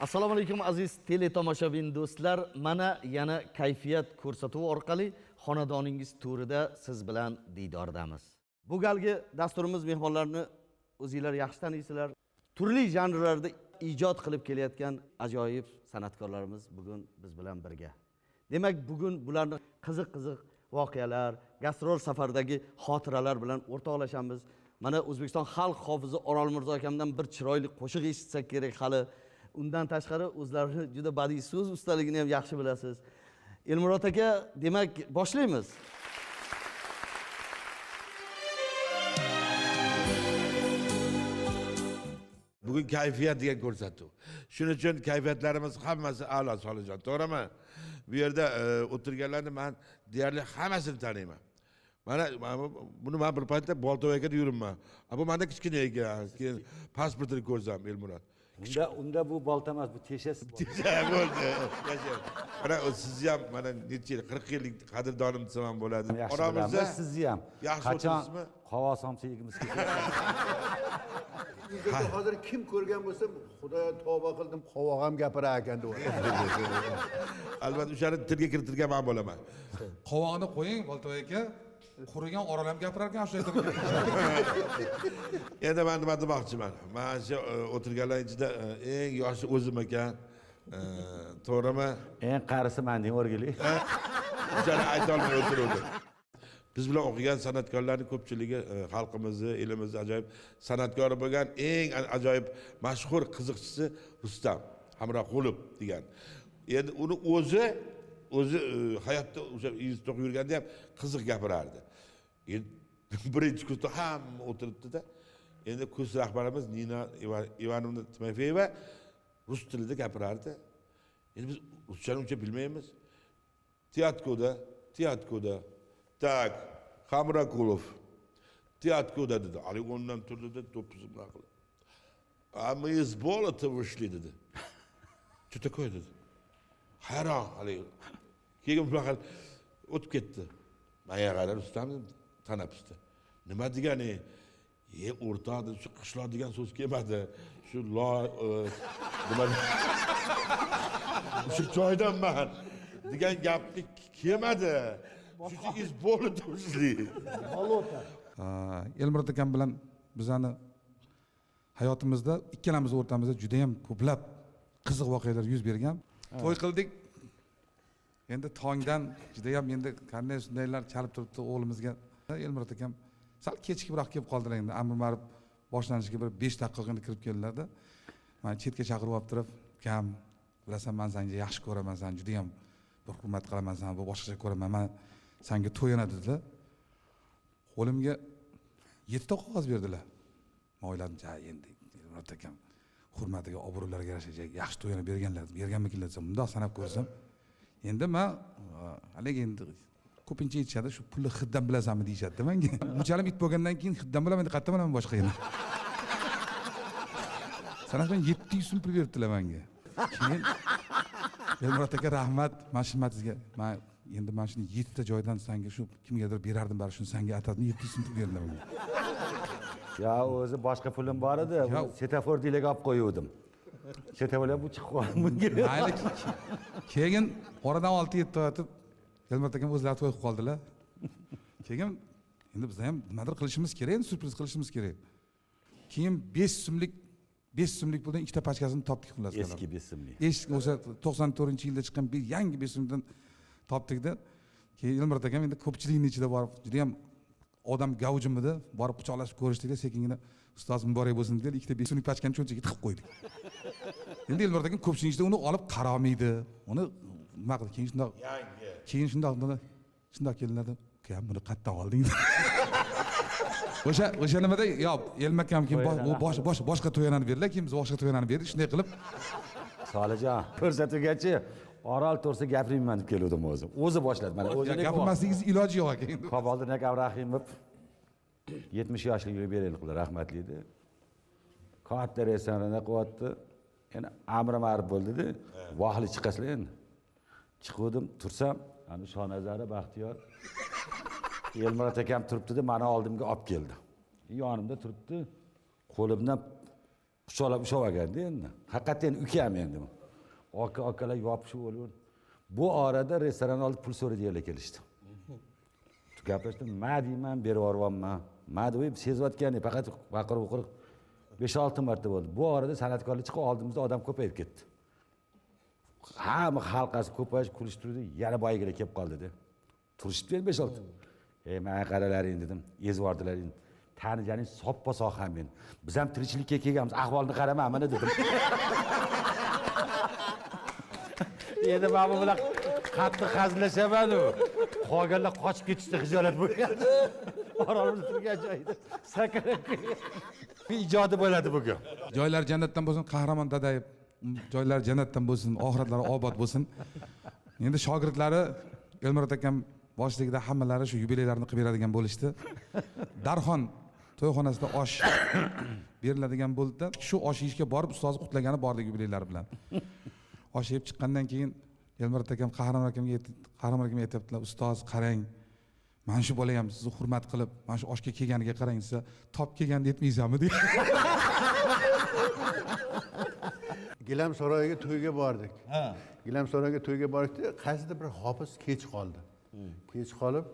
Assalomu alaykum aziz teletomoshabin do'stlar. Mana yana kayfiyat ko'rsatuvi orqali xonadoningiz turida siz bilan diydordamiz. Bu galgi dasturimiz mehmonlarini o'zingizlar yaxshi taniysizlar. Turli janrlarda ijod qilib kelayotgan ajoyib san'atkorlarimiz bugun biz bilan birga. Demak, bugun bularni qiziq-qiziq voqealar, gastrol safardagi xotiralar bilan o'rtoqlashamiz. Mana O'zbekiston xalq hofizi Orolmirzo akamdan bir chiroyli qo'shiq eshitsak kerak hali. Undan tashqari o'zlarini juda badiiy so'z ustaligini ham yaxshi bilasiz. Elmurod aka, demak, boshlaymiz. Bugun kayfiyat degan ko'rsatuv. Shuning uchun kayfiyatlarimiz hammasi a'lo solijon, to'g'rimi? Bu yerda o'tirganlarni men deyarli hammasini taniyman. Buni men bir paytda Boltovaga yuribman. Bu menda kichkina ekan, keyin pasportini ko'rsam Elmurod. Unda bu bolta emas, bu teshasi. Tesha bo'ldi. Mana sizni ham mana necha yil, 40 yillik qadrdonim desam bo'ladi. Oramizda sizni ham. Yaxshi o'tiribsizmi? Qova somchigimiz keladi. Hozir kim ko'rgan bo'lsa, Xudoga tavba qildim, qovoq ham gapirar ekan deb. Albatta o'shani tilga kiritilgan men bo'laman. Qovog'ini qo'ying, Boltoy aka. Qurigan Orol ham gapirar ekan, shu aytib. Endi men nima demoqchiman? Men shu o'tirganlar ichida eng yoshi o'zim ekan. To'g'rimi? Eng qarisi mending o'rgili. O'shani ayta olmay o'tirdim. Biz bilan o'qigan san'atkorlarning ko'pchiligi xalqimizni, elimizni ajoyib san'atkori bo'lgan eng ajoyib mashhur qiziqchisi Rustam Hamroqulov degan. Endi uni o'zi hayotda o'sha institutda yurganda ham qiziq gapirardi. Endi birinchi kursda hamma o'tiribdi-da. Endi kurs rahbarimiz Nina Ivanovna Timofeyeva rus tilida gapirardi. Endi biz ruschani uncha bilmaymiz. Teatkoda. Tak, Hamroqulov. Teatkoda dedi. Ali ondan turdi-da, to'ppizimdan qilib. Мы из болота вышли dedi. Что такое dedi. Hayron hali. Keyin bunaqa o'tib ketdi. Menga qarab Rustam tanapsdi. Nima degani? O'rtoq shu qishloq degan so'z kelmadi. Shu nima shu joydanman degan gapni kelmadi. Shu iz bolota ushli. Bolota. Elmurod akam bilan bizani hayotimizda ikkalamiz o'rtamizda juda ham ko'plab qiziq voqealar yuz bergan. To'y qildik. Endi tongdan juda ham endi qanday shundaylar chalib turibdi o'g'limizga. Elmurod akam sal kechikibroq kelib qoldilar endi. Amr ma'ruf boshlanishiga bir 5 daqiqa qolganda kirib keldilar-da. Meni chetga chaqirib olib turib, "Kam, bilasan, men seni yaxshi ko'raman, seni juda ham bir hurmat qilaman, seni bu boshqacha ko'raman. Men senga to'yina" dedilar. Qo'limga 7 ta qog'oz berdilar. Men o'yladim, "Ja, endi Elmurod akam hurmatiga, obro'lariga yarasha yaxshi to'yini berganmikinlar desam, bundoq sanab ko'rsam, endi men haligi endi ko'pincha aytishadi, shu pulni hiddan bilasanmi deyishadi menga. Bunchalim it bo'lgandan keyin hiddan bilaman, endi qayerdan bilaman boshqa endi. Sanasam 700 so'm pul beribdilar menga. Keyin Elmurod aka rahmat, men xizmatingizga, men endi mana shuni 7 ta joydan senga shu kimgadir berardim, bari shuni senga atadim, 700 so'm pul berdilar menga. Ya o'zi boshqa pulim bor edi. Setafor dilaga olib qo'yuvdim. Setaforlar bu chiqib qoldi bunga. Mayli. Keyin oradan 6-7 oy o'tib Elmurod akam o'zlari to'y qilib qoldilar. Keyin endi biz ham nimadir qilishimiz kerak, surpriz qilishimiz kerak. Keyin 5 so'mlik puldan 2 ta pachkasini topdik xullas. Eski 5 so'mlik. Eski o'sha 94-yilda chiqqan bir yangi 5 so'mdan topdik-da. Keyin Elmurod akam endi ko'pchilikning ichida borib, juda ham odam gavjimida borib quchoqlashib ko'rishdikda, sekingina ustoz muborak bo'lsin deb 2 ta 5 so'mlik pachkani cho'nchaga tiqib qo'ydik. Endi Elmurod akam ko'pchilik ichida uni olib qaramaydi. Uni nima qildi? Keyin shundoq keldilar-da, "Ukam, buni qayerdan olding?" O'sha nimada, yo, Elmakam keyin boshqa to'ylarni berdilar, keyin biz boshqa to'ylarni berdik, shunday qilib. Solijon, ko'rsatuvgachi Orol to'g'risi gapirmayman deb keldim o'zim. O'zi boshladi. Mana o'zining gapirmasligingiz iloji yo'q ekan endi. Qoboldin aka Rahimov 70 yoshligiga beraylik, rahmatli edi. Katta restoranida qilyapti. Yana amri ma'ruf bo'ldi-da. Vohli chiqasizlar endi. Chiqdim, tursam, ana Shonazara Baxtiyor Elmurod akam turibdi-da, meni oldimga olib keldi. Yonimda turibdi. Qo'limdan quchoqlab ushlab olganda endi haqiqatdan ukam endi akalar yopishib o'lib bu orada restoran oldi pul so'raydiganlar kelishdi gaplashdim ma deyman berib yuboryapman ma deb sezayotgan faqat baqirib 5-6 marta bo'ldi bu orada san'atkorlar chiqib oldimizda odam ko'payib ketdi hamma xalqasi ko'payib kulishib turdi yana boygilar kelib qoldida turishibdi endi 5-6 mana qaralaring dedim ezib yubordilar endi taniganing soppa sog' ham men biz ham tirikchilikka kelganmiz ahvolni qarama mana dedim endi mana bu bilan qattiq hazillashamanu qolganlar qochib ketishdi xijolat bo'lgan orolimiz turgan joyda sakrab ijodi bo'ladi bugun joylari jannatdan bo'lsin qahramon dadayev joylari jannatdan bo'lsin oxiratlari obod bo'lsin endi shogirdlari Elmurod akam boshligida hammalari shu yubileylarni qilib beradigan bo'lishdi Darxon to'yxonasida osh beriladigan bo'ldi shu osh yeyishga borib ustozi qutlagani bordik yubileylar bilan osh yeb chiqqandan keyin Elmurod akam Qahramon akamga aytyaptilar ustoz qarang mana shu bola ham sizni hurmat qilib mana shu oshga kelganiga qarang siz top kelganda yetmaysanmi deydi Gilam saroyiga to'yga bordik. Gilam saroyiga to'yga bordikda qaysidir bir hofiz kech qoldi. Kech qolib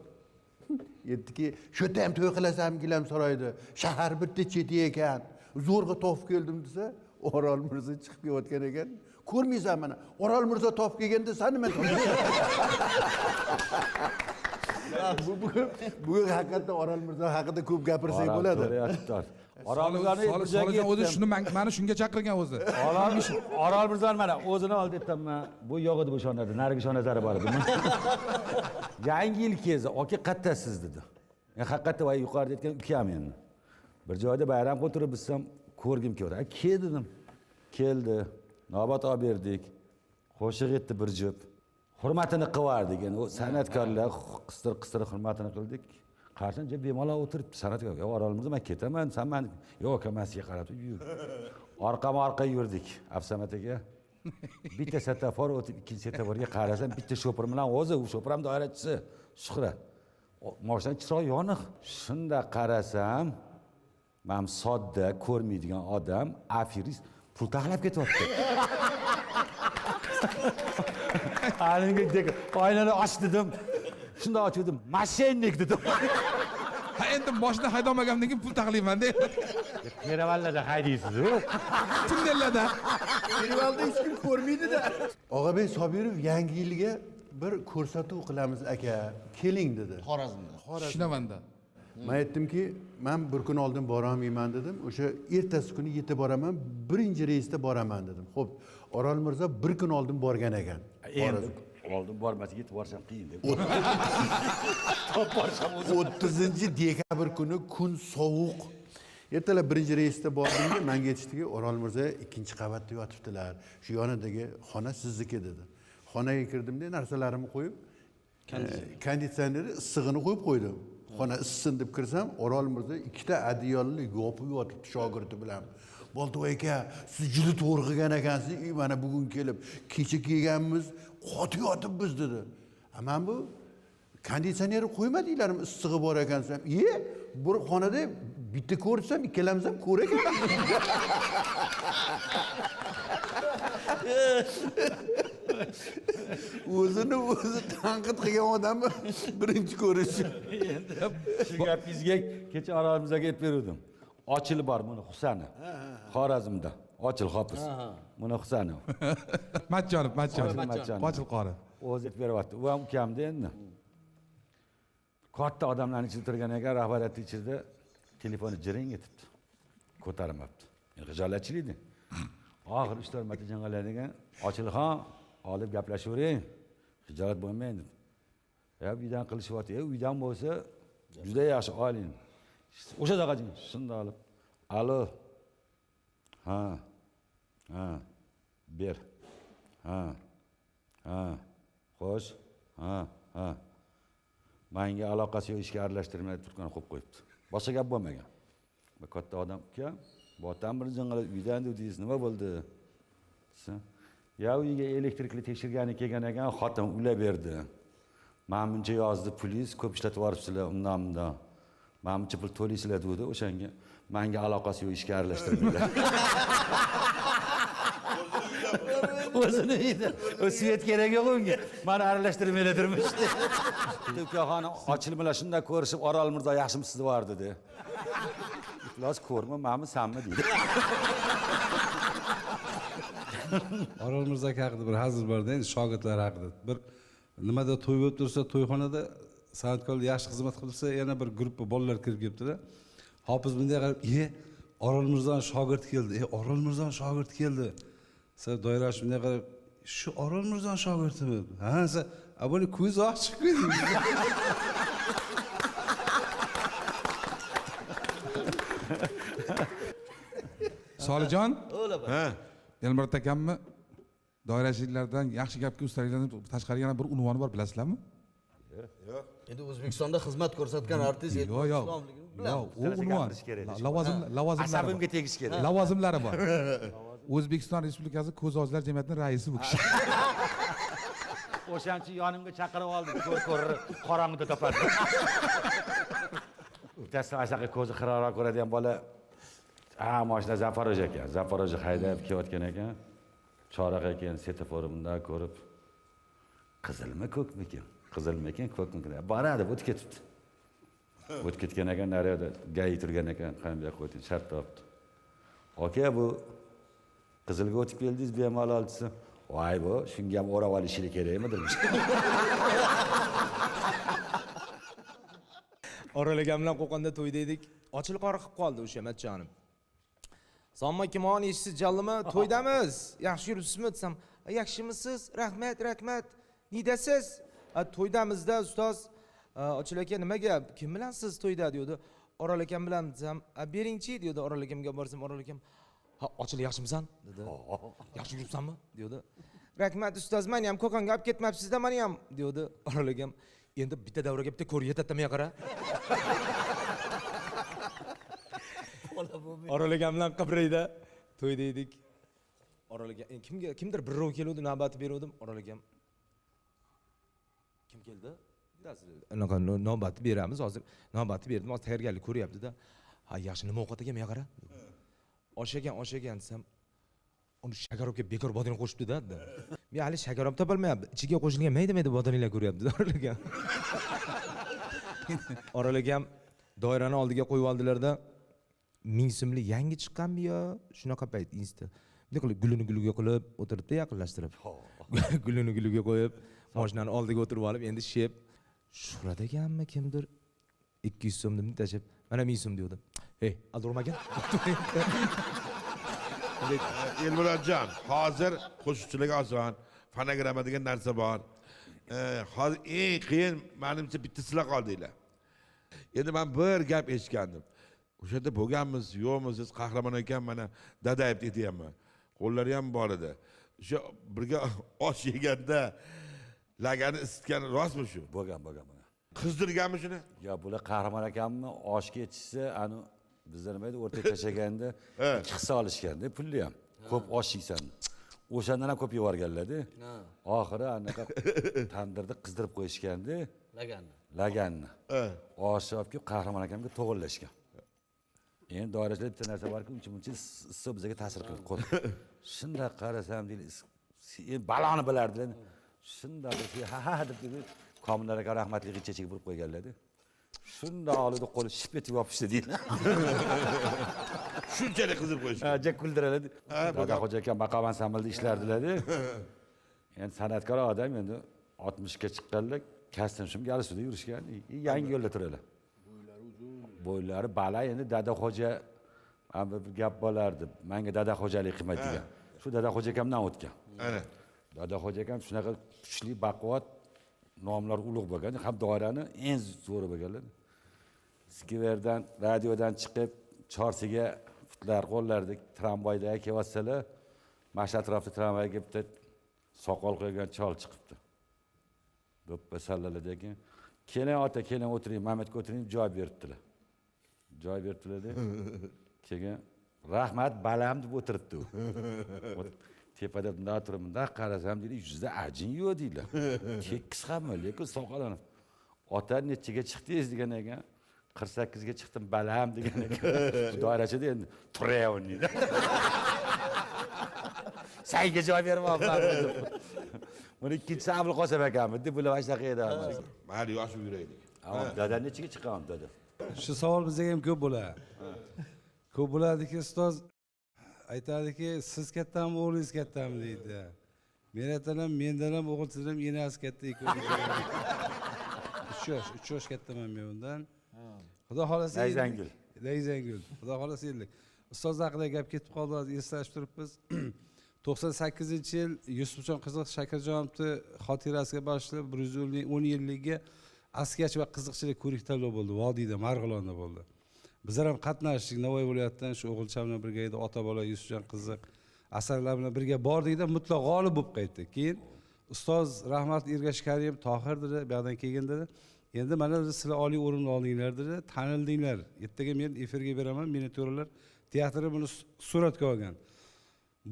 aytdiki, "Shu yerda ham to'y qilasanmi Gilam saroyida? Shahar bitta cheti ekan. Zo'rg'a topib keldim" desa, Orol Mirzo chiqib kelayotgan ekan. Ko'rmaysan mana, Orol Mirzo topib kelganda sen nima qilasan? Bugun haqiqatdan Orol Mirzo haqida ko'p gapirsak bo'ladi. Orol Mirzoning o'zi shuni meni shunga chaqirgan o'zi. Orol Mirzoni mana o'zini oldi aytibman. Bu yo'q edi bu shonada, narigi shonazari bor edi. Yangi yil kelsa, "Aka qattasiz" dedi. Men haqiqatda voy yuqorida aytgan ukam endi. Bir joyda bayram o'tirib bizsam ko'rgim keldi. "Kel" dedim. Keldi. Navbat olib berdik. Qo'shiq aytdi bir jup. Hurmatini qilvardik. Endi u san'atkorlar qistir hurmatini qildik. Qarshimda bemalol o'tiribdi san'atkor. "Yo, Orol Mirzo, men ketaman, sen meni..." "Yo'q, aka, men sizga qarab yur." Orqama-orqa yurdik. Afsamat aka. Bitta setafor o'tib, ikkinchi setaforga qarasam, bitta shopir bilan o'zi, u shopir ham doirachisi, Shuhrat. Mashina chiroq yoniq. Shunda qarasam, men sodda ko'rmaydigan odam, afirist pul taxlab ketyapti. Haligi oynani och dedim. Shunda ochdim, "Mashinnik" dedim. Ha endi mashina haydamagandan keyin pul taxlayman deb. Keravallada haydaysiz-ku. Tunnellarda. Festivalda hech kim ko'rmaydi-da. Og'abek Sobirov yangi yilga bir ko'rsatuv qilamiz aka. Keling dedi. Xorazmda. Shinavanda. Men aytdimki, men bir kun oldin bora olmayman dedim. O'sha ertasi kuni yetib boraman, birinchi reysda boraman dedim. Xo'p, Orol Mirzo bir kun oldin borgan ekan. Endi oldin bormasa yetib borsam qiyin deb. 30-dekabr kuni kun sovuq. Ertalab birinchi reysda bordimda menga aytishdiki, Orol Mirzo ikkinchi qavatda yotibdilar. Shu yonidagi xona sizniki dedi. Xonaga kirdimda narsalarimni qo'yib, konditsionerni issig'ini qo'yib qo'ydim. Xona issisin deb kirsam, Orol Mirzo ikkita adiyolni yopib yotibdi shogirdi bilan. Boltoy aka, siz juda to'g'ri qilgan ekansiz. Mana bugun kelib, kecha kelganmiz, qotib yotibmiz dedi. Men bu konditsionerni qo'ymadinglarmi, issig'i bor ekan desam, bir xonada bitta ko'rsam, ikkalamiz ham ko'r ekan. O'zini o'zi tanqid qilgan odamni birinchi ko'rish. Endi shu gapingizga kecha Orol Mirzoga aytib berdim. Ochil bor buni Husani. Xorazmda. Ochil hofiz. Buni Husani. Matjonov. Ochil qori. O'zi aytib beryapti. U ham ukamda endi. Katta odamlarning ichida turgan ekan, rahbariyat ichida telefoni jiring etibdi. Ko'tarmabdi. Xijolatchilikdi. Oxir 3-4 marta jangalaydigan, Ochilxon olib gaplashavering. Xijolat bo'lmaydi dedi. Uydan qilishyapti. Uydan bo'lsa juda yaxshi oling. O'sha daqajing shunda olib. Alo. Ha. Ber. Ha. Xo'sh. Ha. Menga aloqasi yo'q, ishga aralashtirmay turgan qo'yib qo'yibdi. Boshqa gap bo'lmagan. Bu katta odam uka, botam bir jangalab uydan dedingiz, nima bo'ldi? Ya uyga elektrikli tekshirgani kelgan ekan, xotin ulab berdi. Men buncha yozdi, polis ko'p ishlatib yuboribsizlar, undan. manimcha pul to'laysizlar degdi o'shanga. Menga aloqasi yo'q, ishga aralashtirmaydi. O'zini uyida. O svet kerak yo'q unga. Meni aralashtirmaydi turmushda. Ukaxoni ochilmalar shunday ko'rishib, Orol Mirzo yaxshimisiz bor dedi. Iflos ko'rma, menmi, senmi deydi. Orol Mirzo haqida bir hazil bor-da, endi shogirdlar haqida. Bir nimada to'y bo'lib tursa, to'yxonada san'atkorlar yaxshi xizmat qilsa, yana bir guruh bolalar kirib kelibdi-da. Hofiz bunday qarab, Orol Mirzoning shogirdi keldi. Orol Mirzoning shogirdi keldi. Sen doirash bunday qarab, shu Orol Mirzoning shogirdimi? Ha, sen abone ko'z ochiq qo'yding. Solijon, Ha. Elmurod akammi doirachiylardan yaxshi gapga ustaliklardan tashqari yana bir unvoni bor, bilasizlarmi? Endi O'zbekistonda xizmat ko'rsatgan artist Yo'q, yo'q. Yo'q, u unvon. Lavozimlari Asabimga tegish kerak. lavozimlari bor. O'zbekiston Respublikasi ko'z ojizlar jamiyatining raisi bu kishi. O'shanchi yonimga chaqirib oldi, ko'rib qorong'ida topadi. Bittasi asaqa ko'zi xiroqroq ko'radigan bola, mashina Zaporoj ekan. Zaporoj haydab kelayotgan ekan. Chorak ekan, setoforimda ko'rib, qizilmi ko'kmikin? Qizilmikin, ko'kmikin? Boradi, o'tib ketibdi. O'tib ketgan ekan, naryoqda gay turgan ekan, qanday qo'ydi, shart topdi. Aka, bu qizilga o'tib keldingiz, bemalol desa, voy bu, shunga ham o'rab olishing kerakmi demiş. Orol akam bilan Qo'qonda to'yda edik. Ochilib qolib qoldi o'sha Matjonim. Salom kimon eshitsiz jallimi? To'ydamiz. Yaxshi yuribsizmi desam, yaxshimisiz? Rahmat, rahmat. Nidasiz? To'ydamizda ustoz. Ochil aka nima gap? Kim bilan siz to'yda deydi. Orol akam bilan desam, beringchi deydi. Orol akamga borsam, Orol akam, ha, Ochil yaxshimisan? dedi. Yaxshi yuribsanmi? deydi. Rahmat ustoz, men ham Qo'qonga olib ketmabsiz-da, meni ham deydi. Orol akam, endi bitta davraga bitta ko'r yetatmay qara. Orol akam bilan qibrayda to'yda edik. Orol akam kimdir birrov keluvdi, navbati beruvdim. Orol akam kim keldi? Anaqa navbati beramiz hozir. Navbati berdim, hozir tayyorgarlik ko'ryapti-da. Ha, yaxshi nima o'qit ekan, men qara. Oshagan desam, uni Shakarobga bekor bodring qo'shibdi-da. Men hali Shakarob topolmayapti. Ichiga qo'shilgan mayda-mayda bodringlar ko'ryapti-da Orol akam. Orol akam doirani oldiga qo'yib oldilarda 1000 so'mli yangi chiqqanmi yo? Shunaqa payt insta. Bunday qilib gulini qo'yib o'tiribdi, yaqinlashtirib. Gulini qo'yib, mashinani oldiga o'tirib olib, endi shep Shuhrat ekanmi kimdir 200 so'mni tashib, mana 1000 so'm deydi. Hey, aldurmagan. Elmurodjon, hozir qo'shiqchilik oson, fonogramma degan narsa bor. Hozir eng qiyin menimcha bitta sizlar qoldinglar. Endi men bir gap eshitgandim. O'shada bo'lganmiz, yo'qmiz, siz qahramon ekan, mana dadayib aytyapman. Qo'llari ham bor edi. O'sha birga osh yeganda lagani isitgan rostmi shu? Bo'lgan. Qizdirganmi shuni? Yo, bular qahramon akamni oshga yetishsa, ani bizlar nima edi, o'rtaga tashaganda ikki hissa olishganda, pulni ham. Ko'p osh yeysan. O'shandan ham ko'p yevorganlar-da. Oxiri anaqa tandirda qizdirib qo'yishganda, laganni. Oshni olib kelib qahramon akamga to'g'irlashgan. Endi doirachilar bitta narsa borki, uncha issiq bizga ta'sir qildi. Shunda qarasam deydi, baloni bilardilar. Shunda ha deb Komillar aka rahmatli ichiga burib qo'yganlar-da. Shunda oldi qo'li ship etib yopishdi deydi. Shunchalik qizib qo'yishdi. Ha, jak kuldiradi. Dada xo'ja aka maqom ansamblida ishlardilar-da. Endi san'atkor odam endi 60 ga chiqqanlar kastin shum galasida yurishgan, yangi yo'lda turadilar. Bo'ylari bala, endi dada xo'ja bir gap bo'lardi. Menga dada xo'jalik qilmaydi degan. Shu dada xo'ja akamdan o'tgan. Ana. Dada xo'ja akam shunaqa kuchli, baquvvat, nomlar ulug' bo'lgan, ham doirani eng zo'ri bo'lganlar. Skiverdan, radiodan chiqib, Chorsiga futlar qo'llarida tramvayda kelyapsalar, Mashhad atrofida tramvayga bitta soqol qo'ygan chol chiqibdi. Do'ppa sallalardan keling ota, keling o'tiring, Mamatga o'tiring, joy beribdilar. Joy beribdilar-da. Keyin rahmat balam deb o'tiribdi u. Tepada bunday turib, bunday qarasam deydi, yuzida ajin yo'q deydilar. Tekis hamma, lekin soqollanib. Ota nechiga chiqdingiz degan ekan, 48 ga chiqdim balam degan ekan. Doirachida endi turayapman deydi. Sayga joy bermoqman. Buni ikkinchisi Abulqosim akammi deb bular shunaqa edi. Mayli yoshib yuraylik. Dada nechiga chiqaman dada? Shu savol bizga ham ko'p bo'ladi. Ko'p bo'ladiki, ustoz aytadiki, siz kattami, o'g'lingiz kattami deydi. Men aytaman, mendan ham o'g'ilsiz ham enasi katta ekan. 3 yosh kattaman men undan. Xudo xolasa Layzangul. Layzangul. Xudo xolasa yillik. Ustoz haqida gap ketib qoldi, eslashib turibmiz. 98-yil Yusufjon Qiziq Shakarjonovni xotirasiga bag'ishlab 110 yilligiga askach va qiziqchilik ko'rik tanlov bo'ldi. Vodiyda, Marg'ilonda bo'ldi. Bizlar ham qatnashdik. Navoiy viloyatidan shu o'g'ilcham bilan birga edi, ota bola Yusufjon Qiziq asarlar bilan birga bordikda mutlaq g'olib bo'lib qaytdi. Keyin ustoz rahmat Ergash Karim Tohir dedi, bu yerdan kelgan dedi. Endi mana sizlar oliy o'rinni oldinglar dedi, tanildinglar. Ertaga men efirga beraman, meni to'ralar teatri buni suratga olgan.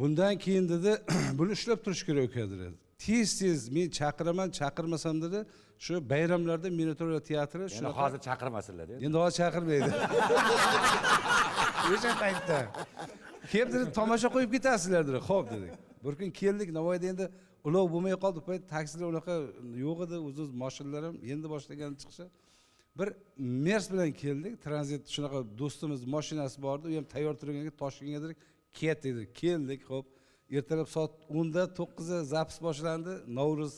Bundan keyin dedi, buni ushlab turish kerak uka dedi. Tez men chaqiraman, chaqirmasam dedi, shu bayramlarda Minotora teatri Endi hozir chaqirmasinlar dedi. Endi hozir chaqirmaydi. O'sha paytda kelib dedi, tomosha qo'yib ketasizlar dedi. Xo'p dedik. Bir kun keldik, Navoiyda endi ulov bo'lmay qoldi, payt taksilar unaqa yo'q edi, o'z mashinalar ham endi boshlagan chiqishi. Bir Mers bilan keldik, tranzit shunaqa do'stimiz mashinasi bor edi, u ham tayyor turganga Toshkentga dedik, ket dedi. Keldik, xo'p. Ertalab soat 10da 9da zapis boshlandi, Navro'z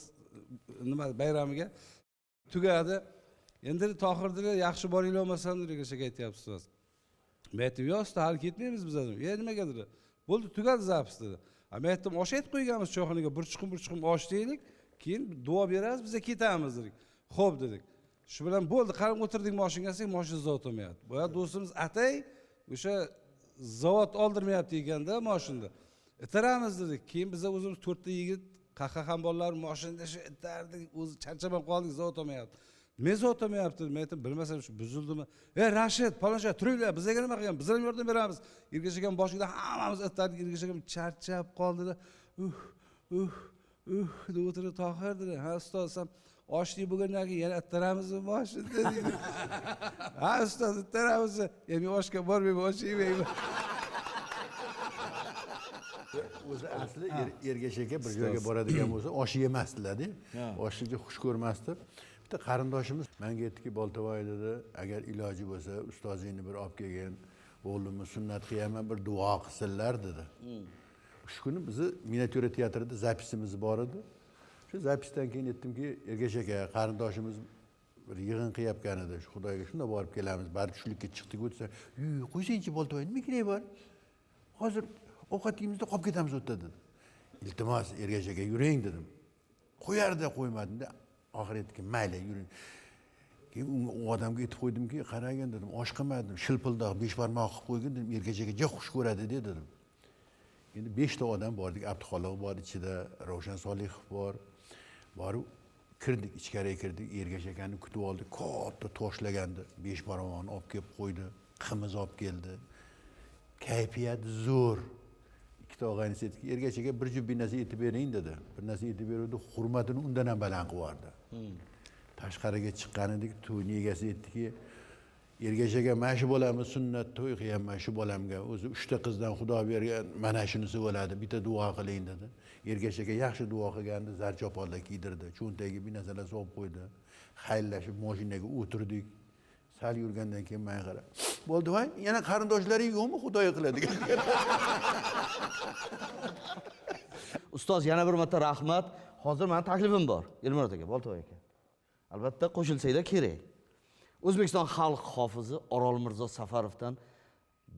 nima bayramiga tugadi. Endi Tohir dedi, yaxshi boringlar olmasam dedi, aytyapsiz. Men aytdim, yo'q, hali ketmaymiz biz dedim. Nimaga dedi? Bo'ldi, tugadi zapis dedi. Men aytdim, osh aytib qo'yganmiz choyxonaga, bir chiqim osh deylik, keyin duo beramiz, biz ketamiz dedik. Xo'p dedik. Shu bilan bo'ldi, qarab o'tirdik mashinasiga, mashina zavod olmayapti. Boya do'stimiz Atay o'sha zavod oldirmayapti ekanda mashinada. Itaramiz dedik. Keyin biz o'zimiz 4 ta yigit qahqahan bolalar mashinada shu itardik, o'zi charchamay qoldik, zavod olmayapti. Nima zavod olmayapti? Men aytdim, bilmasam shu buzildimi? Rashid, paloncha turinglar, bizga nima qilgan? Biz ham yordam beramiz. Ergash akam boshida hammamiz itardik, Ergash akam charchab qoldi. deb o'tirib Tohir dedi. Ha ustoz, ham oshlik bo'lgandan keyin yana ittaramizmi mashinada dedi. Ha ustoz, ittaramiz. Men oshga bormayman, osh yemayman. O'zi asli Ergash aka bir joyga boradigan bo'lsa, osh yemasdilar-da. Oshlikka xush ko'rmasdi. Bitta qarindoshimiz menga aytdiki, Boltavoy dedi, agar iloji bo'lsa, ustozingni bir olib kelgin, o'g'limni sunnat qilaman, bir duo qilsinlar dedi. Shu kuni bizni Minotora teatrida zapisimiz bor edi. Shu zapisdan keyin aytdimki, Ergash aka, qarindoshimiz bir yig'in qilyapgan edi. Shu Xudoga shunda borib kelamiz. Bari tushlikka chiqdik o'tsa, qo'ysangchi Boltavoy, nima kerak bor? Hozir ovqat yeyimizda qolib ketamiz o'tda dedi. Iltimos Ergash aka yuring dedim. Qo'yarda qo'ymadim-da. Oxiri aytdiki, mayli yuring. Keyin u odamga aytib qo'ydimki, qaragin dedim, osh qilmadim, shilpildoq 5 barmoq qilib qo'ygin dedim, Ergash aka juda xush ko'radi dedim. Endi 5 ta odam bordik, Abduxoliq bor ichida, Ravshan Solihov bor. Borib kirdik, ichkariga kirdik, Ergash akani kutib oldik, katta toshlagandi, 5 barmog'ini olib kelib qo'ydi, qimiz olib keldi. Kayfiyat zo'r. Ikkita og'ayni aytdiki, Ergash aka bir juft bir narsa aytib bering dedi. Bir narsa aytib berdi, hurmatini undan ham baland qilib yubordi. Tashqariga chiqqan edik, to'yning egasi aytdiki, Ergash aka mana shu bolamni sunnat to'y qilganman shu bolamga. O'zi 3 ta qizdan Xudo bergan, mana shunisi bo'ladi, bitta duo qiling dedi. Ergash aka yaxshi duo qilgandi, zarchoponlar kiydirdi, cho'ntagiga bir narsalar solib qo'ydi. Xayrlashib mashinaga o'tirdik. Sal yurgandan keyin menga qarab, "Bo'ldi-voy, yana qarindoshlaring yo'qmi Xudoga qiladigan?" Ustoz, yana bir marta rahmat. Hozir meni taklifim bor, Elmurod aka, Boltovoy aka. Albatta qo'shilsanglar kerak. O'zbekiston xalq hofizi Orol Mirzo Safarovdan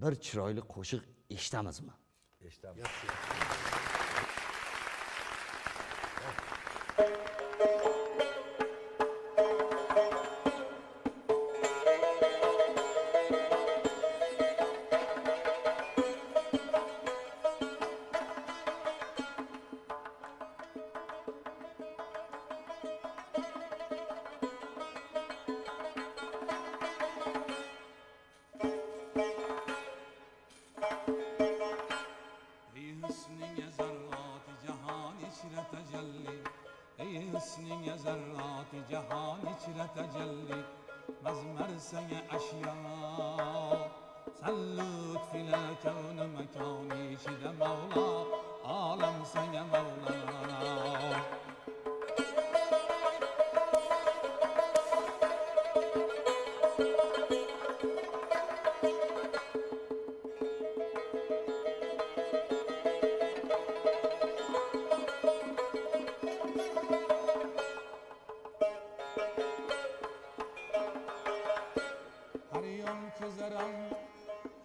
bir chiroyli qo'shiq eshitamizmi? Eshitamiz. مزمر سنگ اشیا سن لطف إلى كون مكاني شد مولا عالم سنگ مولا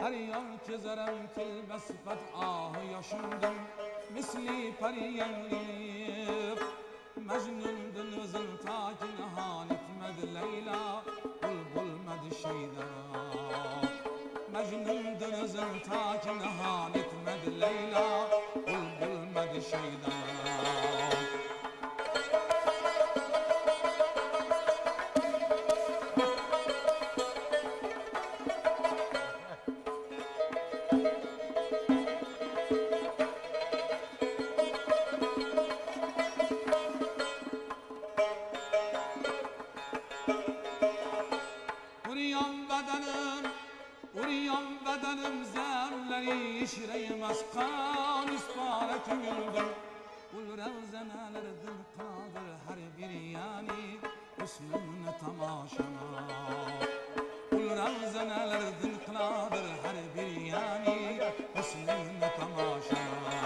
هر یان که زرم تل بسفت آه yaşandım misli pariyenlik Mecnun denizin takin han etmedi Leyla bulmedi şeyda Mecnun denizin takin han etmedi Leyla bulmedi şeyda Uruyan bedenim zerleri şireymez kan ispara tüyüldüm Ul revzenelerdir kadir her bir yani Hüsnünü tamaşana Ul revzenelerdir kadir her bir yani Hüsnünü tamaşana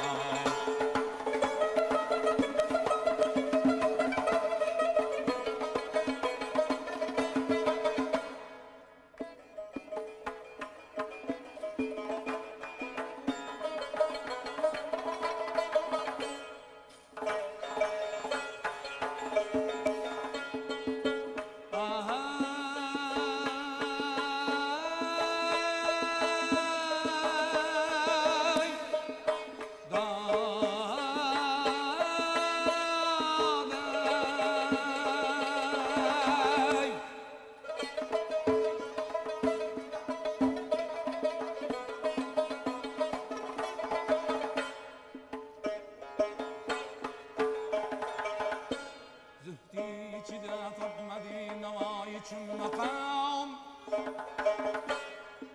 مقام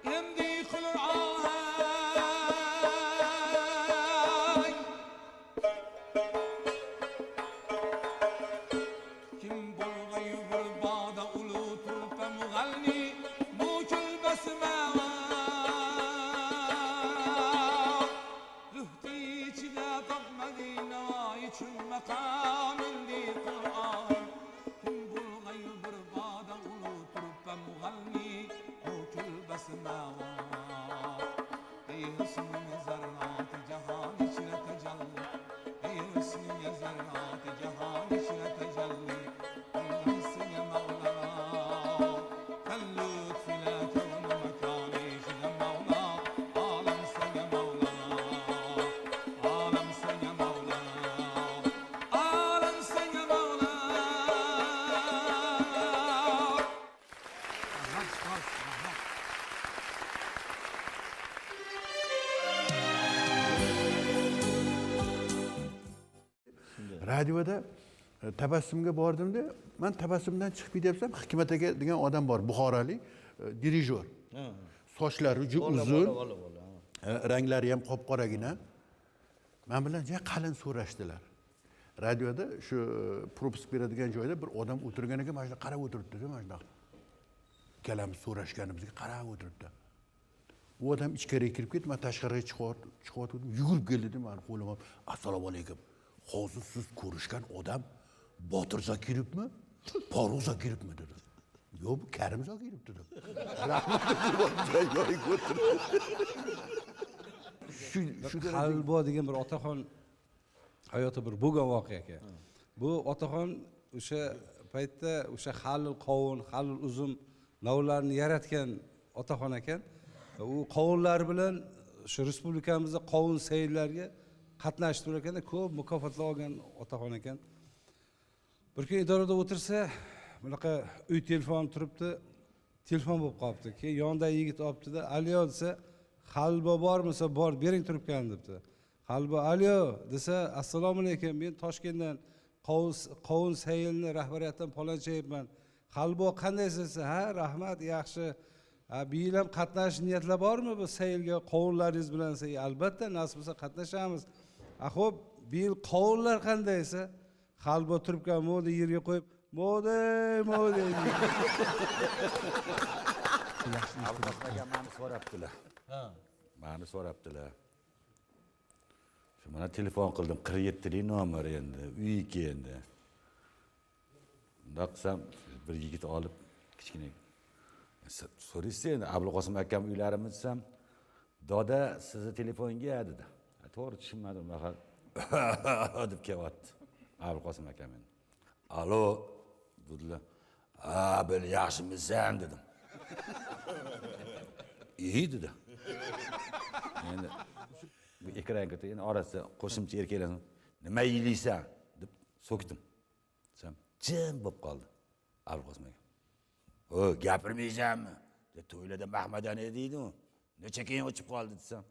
يمدي خلع آهاي كم بلغي بالبعض أولوت فمغني موج البسمة زهتي كذا طب مدينة وايش مقام يمدي قرآن مغني موج البسماوة أي حسن زرعات جهان شر تجلي أي حسن زرعات جهان شر تجلي الناس يا مولانا كاللطف لا كون مكاني شد مولا عالم سيا مولانا عالم سيا مولانا عالم سيا مولانا radioda tabassumga bordimda man tabassumdan chiqib ketyapsam Hikmat aka degan odam bor buxorolik dirijor sochlari uzun ranglari ham qop qoragina men bilan juda qalin so'rashdilar radioda shu propisk beradigan joyda bir odam o'tirgan ekan mana shunday qarab o'tiribdi mana shunaqa ikkalamiz so'rashganimizga qarab o'tiribdi u odam ichkariga kirib ketdi man tashqariga chiqyotgandim yugurib keldi mani qo'lim olib assalomu alaykum hozir siz ko'rishgan odam Botir Zokirevmi Farruh Zokirevmi dedi yo'q bu Karim Zokirov dedim shu Qalbo degan bir otaxon hayoti bir bo'lgan voqea ekan bu otaxon o'sha paytda o'sha halil qovun halil uzum navlarni yaratgan otaxon ekan u qovunlar bilan shu respublikamizda qovun sayillariga qatnashib ekanda ko'p mukofotlar olgan otaxon ekan bir kun idorada o'tirsa bunaqa uy telefoni turibdi telefon bo'lib qolibdi keyin yonidagi yigit olibdida alyo desa Halbo bormisa bor bering turibkan debdi Halbo alyo desa assalomu alaykum men Toshkentdan qovun sayilni rahbariyatidan palonchayapman Qalbo qandaysiz? Ha, rahmat, yaxshi. Ha, bu yil ham qatnashish niyatlar bormi bu saylga qovunlaringiz bilan? Albatta, nasib bo'lsa qatnashamiz. Xo'p, bu yil qovunlar qandaysa? Qalbo turibgan modi yerga qo'yib, modi. Abulqosim aka meni so'rabdilar. Meni so'rabdilar. Shu mana telefon qildim, 47lik nomer endi, uyga endi. Unda qilsam bir yigit olib kichkina so'raysiz endi Abulqosim akam uylarimi desam, doda sizni telefonga dedi. To'g'ri tushunmadim, faqat deb kelyapti Abulqosim akam endi. Alo dedilar. Ha, bil yaxshimisan dedim. İyi dedi. Endi bu ekranga endi orasida qo'shimcha erkaklar nima yeysan deb so'kdim. Desam, jim bo'lib qoldi Abulqosim aka. O, gapirmaysanmi? deb to'ylada Mahmadan ediydi-ku. Necha keyin o'chib qoldi desam,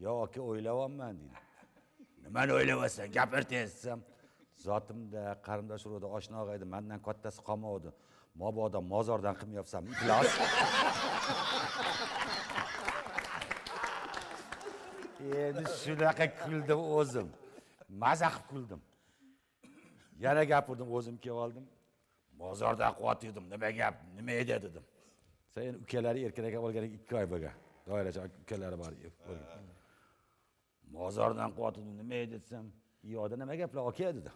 "Yo, aka, o'ylayapman" dedi. "Nimani o'ylayapsan? Gapir tez" desam, "Zotimda qarindosh urug'da oshna og'aydi, mendan kattasi qolmadi. Mabodo mozordan qilmayapsan, iflos." Endi shunaqa kuldim o'zim. Maza qilib kuldim. Yana gapirdim, o'zim kelib oldim. Mozorda quvvat edim, nima gap, nima edi dedim. Sen ukalari erkak olgan 2 oy bo'lgan. Doiracha ukalari bor. Mozordan quvvat edim, nima edi desam, "Yo'da nima gaplar aka" dedi.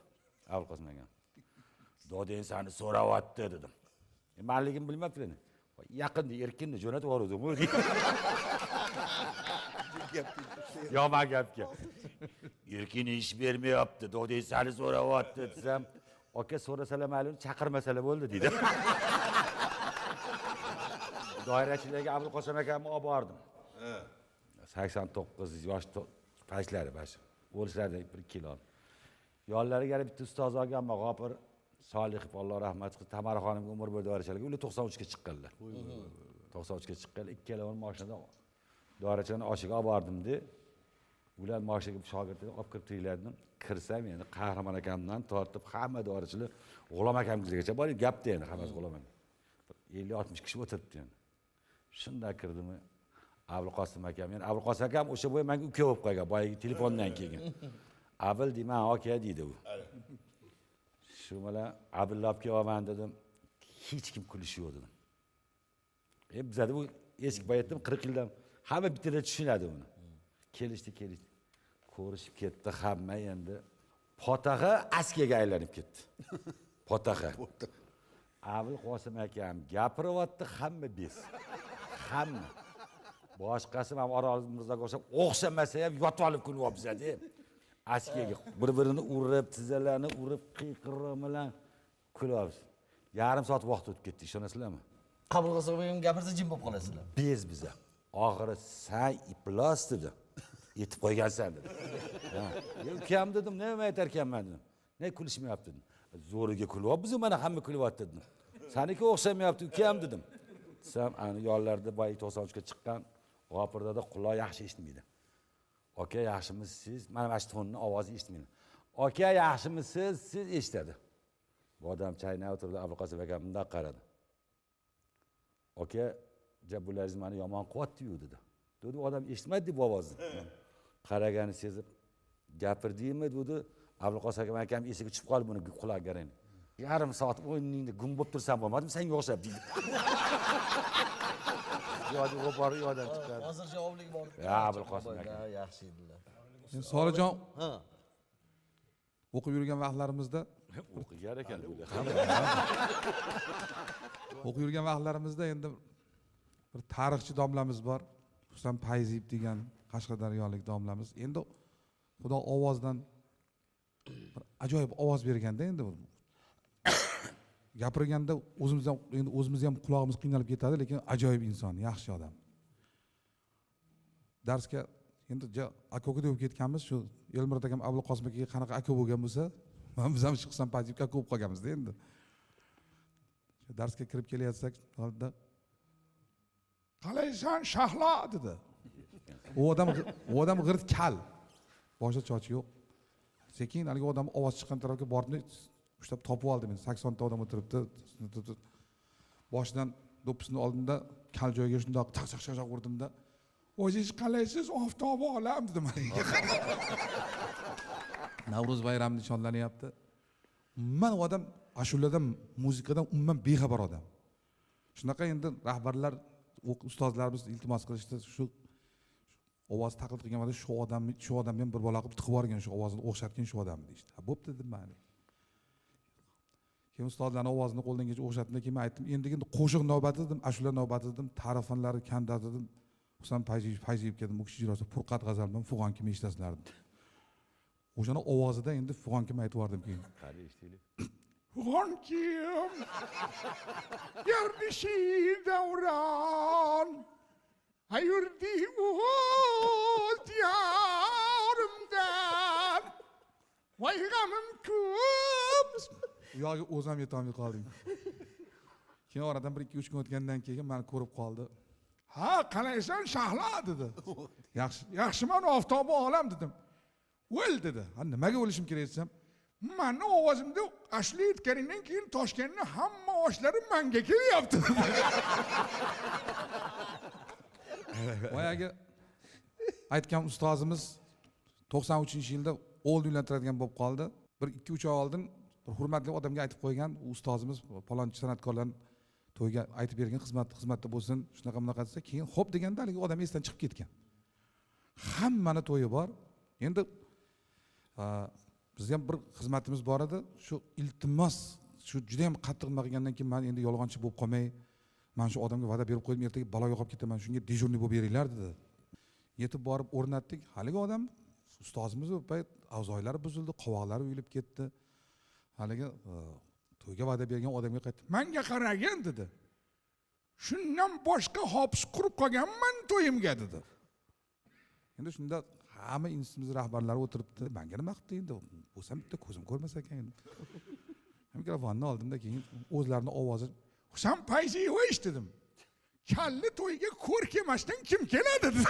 Abulqosim aka. "Dodang seni so'rayapti" dedim. Menligimni bilmabdi. Yaqinda erkinni jo'natib yubordim. Yomon gapga. Erkin ish bermayapti, dodang seni so'rayapti desam, "Aka, so'rasalar ma'lum, chaqirmasalar bo'ldi" dedi. Doirachilarga Abulqosim akamni olib bordim. 89 yosh paytlari bash. O'lishlari 1 kilo. Yonlariga yana bitta ustoz olgan, G'ofir Solihov, Alloh rahmat qilsin, Tamaraxonimga umr bo'yi doirachilarga ular 93 ga chiqqanlar. 93 ga chiqqan, ikkalovini mashinada doirachilarni oshiga olib bordim-da. Ular mashiga shogirdlarni olib kirib tiylardim. Kirsam endi Qahramon akamdan tortib hamma doirachilar G'ulom akamizgacha bor, gapda endi hammasi G'ulom akam. 50-60 kishi o'tiribdi endi. Shunda kirdim. Abulqosim akam, yani Abulqosim akam o'sha bo'yi menga uka bo'lib qolgan, boyagi telefondan keyin. Abul deyman, aka deydi u. Shu bilan Abdulla olib kelaman dedim. Hech kim kulishi yo'q dedim. Bizada bu eski bayatdim 40 yildan hamma bittada tushunadi uni. Kelishdi. Ko'rishib ketdi hamma endi. Potaxa askiyaga aylanib ketdi. Potaxa. Abulqosim akam gapiryapti, hamma bes. Hamma. Boshqasi ham Orol Mirzoga o'xshamasa ham yotib olib kulyapti. Askiyaga bir-birini urib, tizzalarini urib, qiyqiriq bilan kulyapti. Yarim soat vaqt o'tib ketdi, ishonasizlarmi? Abulqosim akam gapirsa jim bo'lib qolasizlar. Bez biza. Oxiri sen iflos dedi. Yetib qo'ygansan dedi. Ha, ukam dedim, nima aytar ekanman dedim. Ne kulishmayapti dedim. Zo'riga kulyapmiz, mana hamma kulyapti dedim. Seniki o'xshamayapti ukam dedim. Desam, ani yonlarda boy 93 ga chiqqan G'ofirda da quloq yaxshi eshitmaydi. Aka, yaxshimisiz? Mana shu tonning ovozi eshitmaydi. Aka, yaxshimisiz? Siz eshitadi. Bu odam chaynab o'tirdi, Abulqosim akam bunday qaradi. Aka, jabularingiz meni yomon qilyapti-yu dedi. Dedi, odam eshitmaydi bu ovozni. Qaragani sezib, gapirdingmi dedi. Abulqosim akam esiga tushib qolib buni quloq garang. Yarim soat o'yiningda gum bo'lib tursam bo'lmadimi? Senga o'xshab dedi. Yo'q, bor yo'dan chiqadi. Hozir javoblik bor. Ya Abulqosim aka. Yaxshi edilar. Solijon, Ha. o'qib yurgan vaqtlarimizda O'qigan ekan bular. o'qib yurgan vaqtlarimizda endi bir tarixchi domlamiz bor. Husan Payziyev degan Qashqadaryolik domlamiz. Endi Xudo ovozdan bir ajoyib ovoz berganda endi gapirganda o'zimiz ham quloqimiz qiynalib ketadi, lekin ajoyib inson, yaxshi odam. Darsga endi aka-uka deb ketganmiz, shu Elmurod akam Abulqosim akaga qanaqa aka bo'lgan bo'lsa, biz ham Husan Payziyevga aka bo'lib qolganmiz-da endi. Shu darsga kirib kelayotsak, oldida "Qalaysan Shahlo" dedi. U odam g'irt kal. Boshida chochi yo'q. Sekin haligi odam ovoz chiqqan tarafga bordim, ushlab topib oldim. Men 80 ta odam o'tiribdi. boshidan do'ppisini oldimda kal joyiga shundoq chaq urdimda, o'zingiz qalaysiz, oftobi olam dedim. Navruz bayrami nishonlanyapti. Umuman odam ashuladan, muzikadan umuman bexabar odam. Shunaqa endi rahbarlar, ustozlarimiz iltimos qilishdi, shu ovoz taqlid qilgan vaqtda shu odamni ham bir bola qilib tiqib yuborgan, shu ovozini o'xshatgan shu odamni deyishdi. Bo'pti dedim men. Keyin ustozlarning ovozini qo'ldan kelib o'xshatdim, keyin men aytdim, endi qo'shiq navbati dedim, ashula navbati dedim, ta'riflari kanda dedim. Husan Fayziyev keldim, u kishi ijrosi Furqat g'azal bilan Fug'on kim eshitasizlar dedim. O'shani ovozida endi Fug'on kim aytib yubordim keyin. Qani eshitaylik. Fug'on kim? Gardishi davron. Ayurdi o'z yarimdan. Voy g'amim ko'p. U yoqqa o'zim yetolmay qoldim. Keyin oradan 1-2-3 kun o'tgandan keyin meni ko'rib qoldi. Ha, qalaysan Shahlo dedi. Yaxshiman, oftobi olam dedim. O'l dedi. Ha, nimaga o'lishim kerak desam, meni ovozimda ashula aytganingdan keyin Toshkentning hamma oshlari menga kelyapti. Boyagi aytgan ustozimiz 93-yilda o'g'il uylantiradigan bo'lib qoldi. 1-2-3 oy oldin bir hurmatli odamga aytib qo'ygan, ustozimiz palonchi san'atkorlarni to'yga aytib bergan, xizmatda bo'lsin, shunaqa bunaqa desa, keyin xo'p deganda haligi odam esdan chiqib ketgan. Hammani to'yi bor. Endi bizga ham bir xizmatimiz bor edi. Shu iltimos, shu juda ham qattiq nima qilgandan keyin men endi yolg'onchi bo'lib qolmay, men shu odamga va'da berib qo'ydim, ertaga baloga qolib ketaman, shunga dejurniy bo'lib beringlar dedi. Yetib borib o'rnatdik. Haligi odam ustozimiz u payt avzoylari buzildi, qovoqlari uyilib ketdi. Haligi to'yga va'da bergan odamga qaytdi. Menga qaragin dedi. Shundan boshqa hopis qurib qolganman to'yimga dedi. Endi shunda hamma institutimiz rahbarlari o'tiribdi. Menga nima qildi endi? Bo'lsam bitta ko'zim ko'rmas ekan endi. Mikrofonni oldimda keyin o'zlarining ovozi Husan Fayziyev dedim. Kalli to'yga ko'r kelmasdan kim keladi dedi.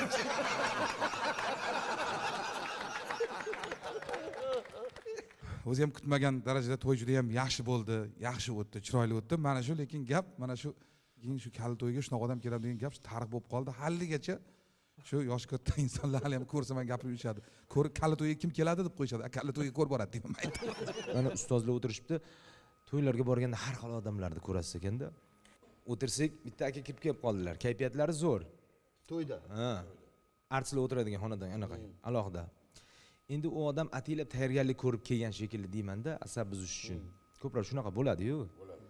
O'zi ham kutmagan darajada to'y juda ham yaxshi bo'ldi, yaxshi o'tdi, chiroyli o'tdi. Mana shu lekin gap, mana shu keyin shu kalli to'yga shunaqa odam keladi degan gap tarix bo'lib qoldi. Halligacha shu yosh katta insonlar hali ham ko'rsa men gapirib yurishadi. Kalli to'yga kim keladi deb qo'yishadi. Kalli to'yga ko'r boradi deyman. Mana ustozlar o'tirishibdi. To'ylarga borganda har xil odamlarni ko'rasiz ekanda. O'tirsak, bitta aka kelib qoldilar. Kayfiyatlari zo'r. To'yda. Ha. Artistlar o'tiradigan xonada anaqa, alohida. Endi u odam ataylab tayyorgarlik ko'rib kelgan shekilli deyman-da, asab buzish uchun. Ko'proq shunaqa bo'ladi-yu. Bo'ladi.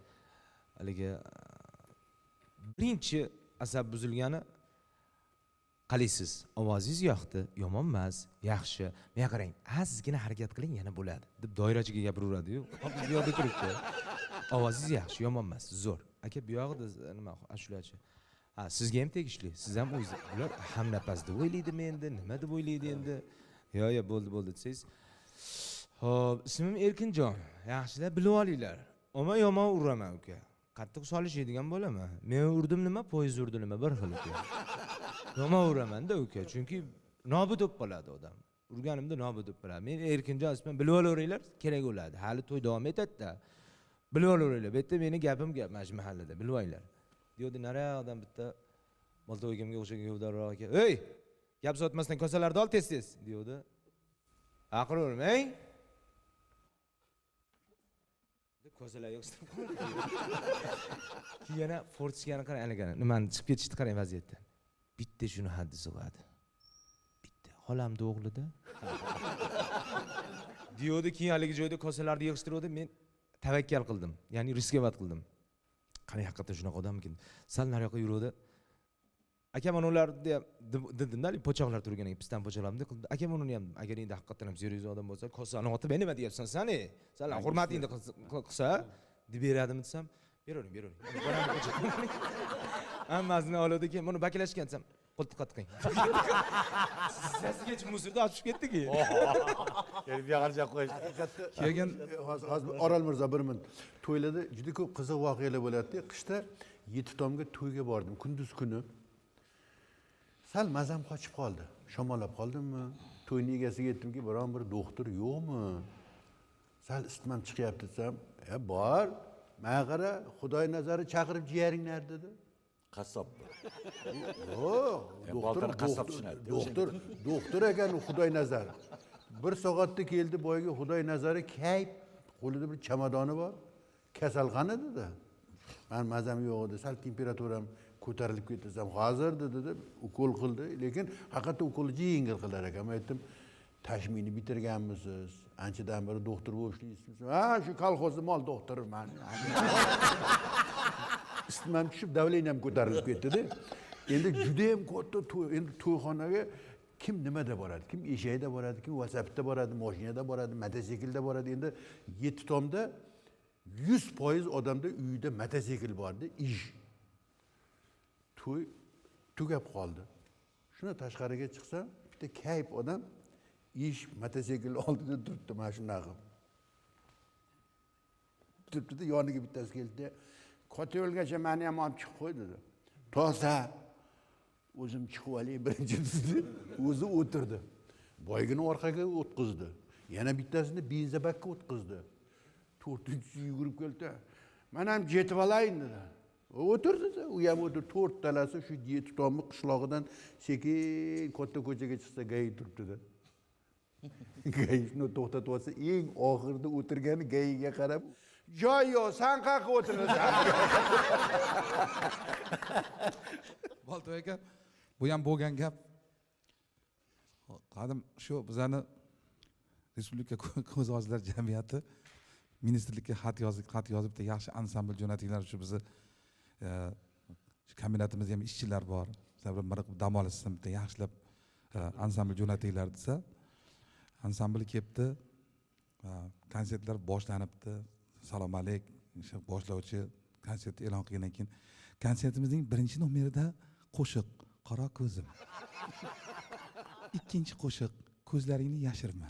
Haligi birinchi asab buzilgani qalaysiz? Ovozingiz yoqdi, yomon emas, yaxshi. Menga qarang, azgina harakat qiling, yana bo'ladi deb doirachiga gapiraveradi-yu. Bu yoqda turibdi. Ovozingiz yaxshi, yomon emas, zo'r. Aka bu yoqda nima ashulachi. Ha, sizga ham tegishli. Siz ham o'zingiz ular hamnafas deb o'ylaydimi endi, nima deb o'ylaydi endi? Yo, bo'ldi desangiz. Xo'p, ismim Erkinjon. Yaxshilab bilib olinglar. Oma yomon uraman uka. Qattiq solishadigan bo'laman. Men urdim nima, poyez urdi nima, bir xil uka. Yomon uraman-da uka, chunki nobud bo'lib qoladi odam. Urganimda nobud bo'lib qoladi. Men Erkinjon ismim bilib olaveringlar, kerak bo'ladi. Hali to'y davom etadi-da. Bilib olaveringlar. Bu yerda meni gapim mana shu mahallada, bilib olinglar. Deydi, naryoqdan bitta Bolto'yimga o'xshagan yovdarroq aka. "Ey, gap sotmasdan kosalarni ol tez-tez", deydi. Aqiravermang. Deb kosalar yo'qsitib qoldi. Keyin yana fortishgani qarang, ana nimani chiqib ketishdi qarang vaziyatdan. Bitta shuni haddisi bo'ladi. Bitta xolamni o'g'lida. Deydi, keyin haligi joyda kosalarni yig'ishtirdi, men tavakkal qildim. Ya'ni riskovat qildim. Qani haqiqatan shunaqa odammikin? Sal nariyoqqa yuruvdi. Aka men ularni dedim-da, po'choqlar turgan ekan, piston po'choqlarimni qildim. Aka men uni ham agar endi haqiqatan ham seriyoz odam bo'lsa, kosani otib nima deyapsan sen? Sal hurmatingni qilsa, deb beradimi desam, beravering. Hammasini oladi keyin buni baklashgan desam, qo'ltiq qatqing. Sizgacha musurda ochib ketdiki. Kelib yog'archa qo'yish. Keyin hozir Orol Mirzo bir minut to'ylarda juda ko'p qiziq voqealar bo'ladi. Qishda Yettito'mga to'yga bordim, kunduz kuni. Sal mazam qochib qoldi. Shamollab qoldimmi? To'yning egasiga aytdimki, biron bir doktor yo'qmi? Sal isitmam chiqyapti desam, bor. Manga qara, Xudoy nazari chaqirib jiyaringlar dedi. qassob Yo'q, boltani qassob tushunadi. doktor ekan Xudoy nazari. Bir soatda keldi boyga Xudoy nazari kayb, qo'lida bir chamadoni bor. Kasalxona dedi. Men mazam yo'q edi, sal temperaturam ko'tarilib ketdim. Hozir dedi, ukol qildi, lekin haqiqatda ukolni yengil qilar ekan. Men aytdim, tashmini bitirganmisiz? Anchadan beri doktor bo'lib ishlaysiz. Ha, shu kolxozda mol doktoriman. Istimam tushib, davleniyam ko'tarilib ketdi-da. Endi juda ham katta endi to'yxonaga kim nimada boradi? Kim eshakda boradi, kim WhatsAppda boradi, mashinada boradi, mototsiklda boradi. Endi 7 tomda 100% odamda uyida mototsikl bordi, ish. To'y tugab qoldi. Shuna tashqariga chiqsam, bitta kayf odam ish mototsikl oldida turibdi, mana shunaqa. Turibdi, yoniga bittasi keldi. Kota yo'lgacha meni ham olib chiqib qo'y dedi. Toza. O'zim chiqib olay birinchi dedi. O'zi o'tirdi. Boygini orqaga o'tqizdi. Yana bittasini benzabakka o'tqizdi. To'rtinchisi yugurib keldi. Men ham jetib olayin dedi. O'tirdi, u ham o'tirdi. To'rttalasi shu 7 tomni qishlog'idan sekin katta ko'chaga chiqsa gay turibdi-da. Gayni to'xtatib olsa, eng oxirida o'tirgani gayiga qarab, "Joy yo'q, sen qayerga o'tirasan?" Boltoy aka, bu ham bo'lgan gap. Qadim shu bizani Respublika ko'zozlar jamiyati ministerlikka xat yozib bitta yaxshi ansambl jo'natinglar, shu bizni shu kombinatimizda ham ishchilar bor. Sizlar bir dam olishsin, bitta yaxshilab ansambl jo'natinglar desa, ansambl kelibdi, konsertlar boshlanibdi. Salom alayk, o'sha boshlovchi konsertni e'lon qilgandan keyin konsertimizning birinchi nomerida qo'shiq Qora ko'zim. Ikkinchi qo'shiq Ko'zlaringni yashirma.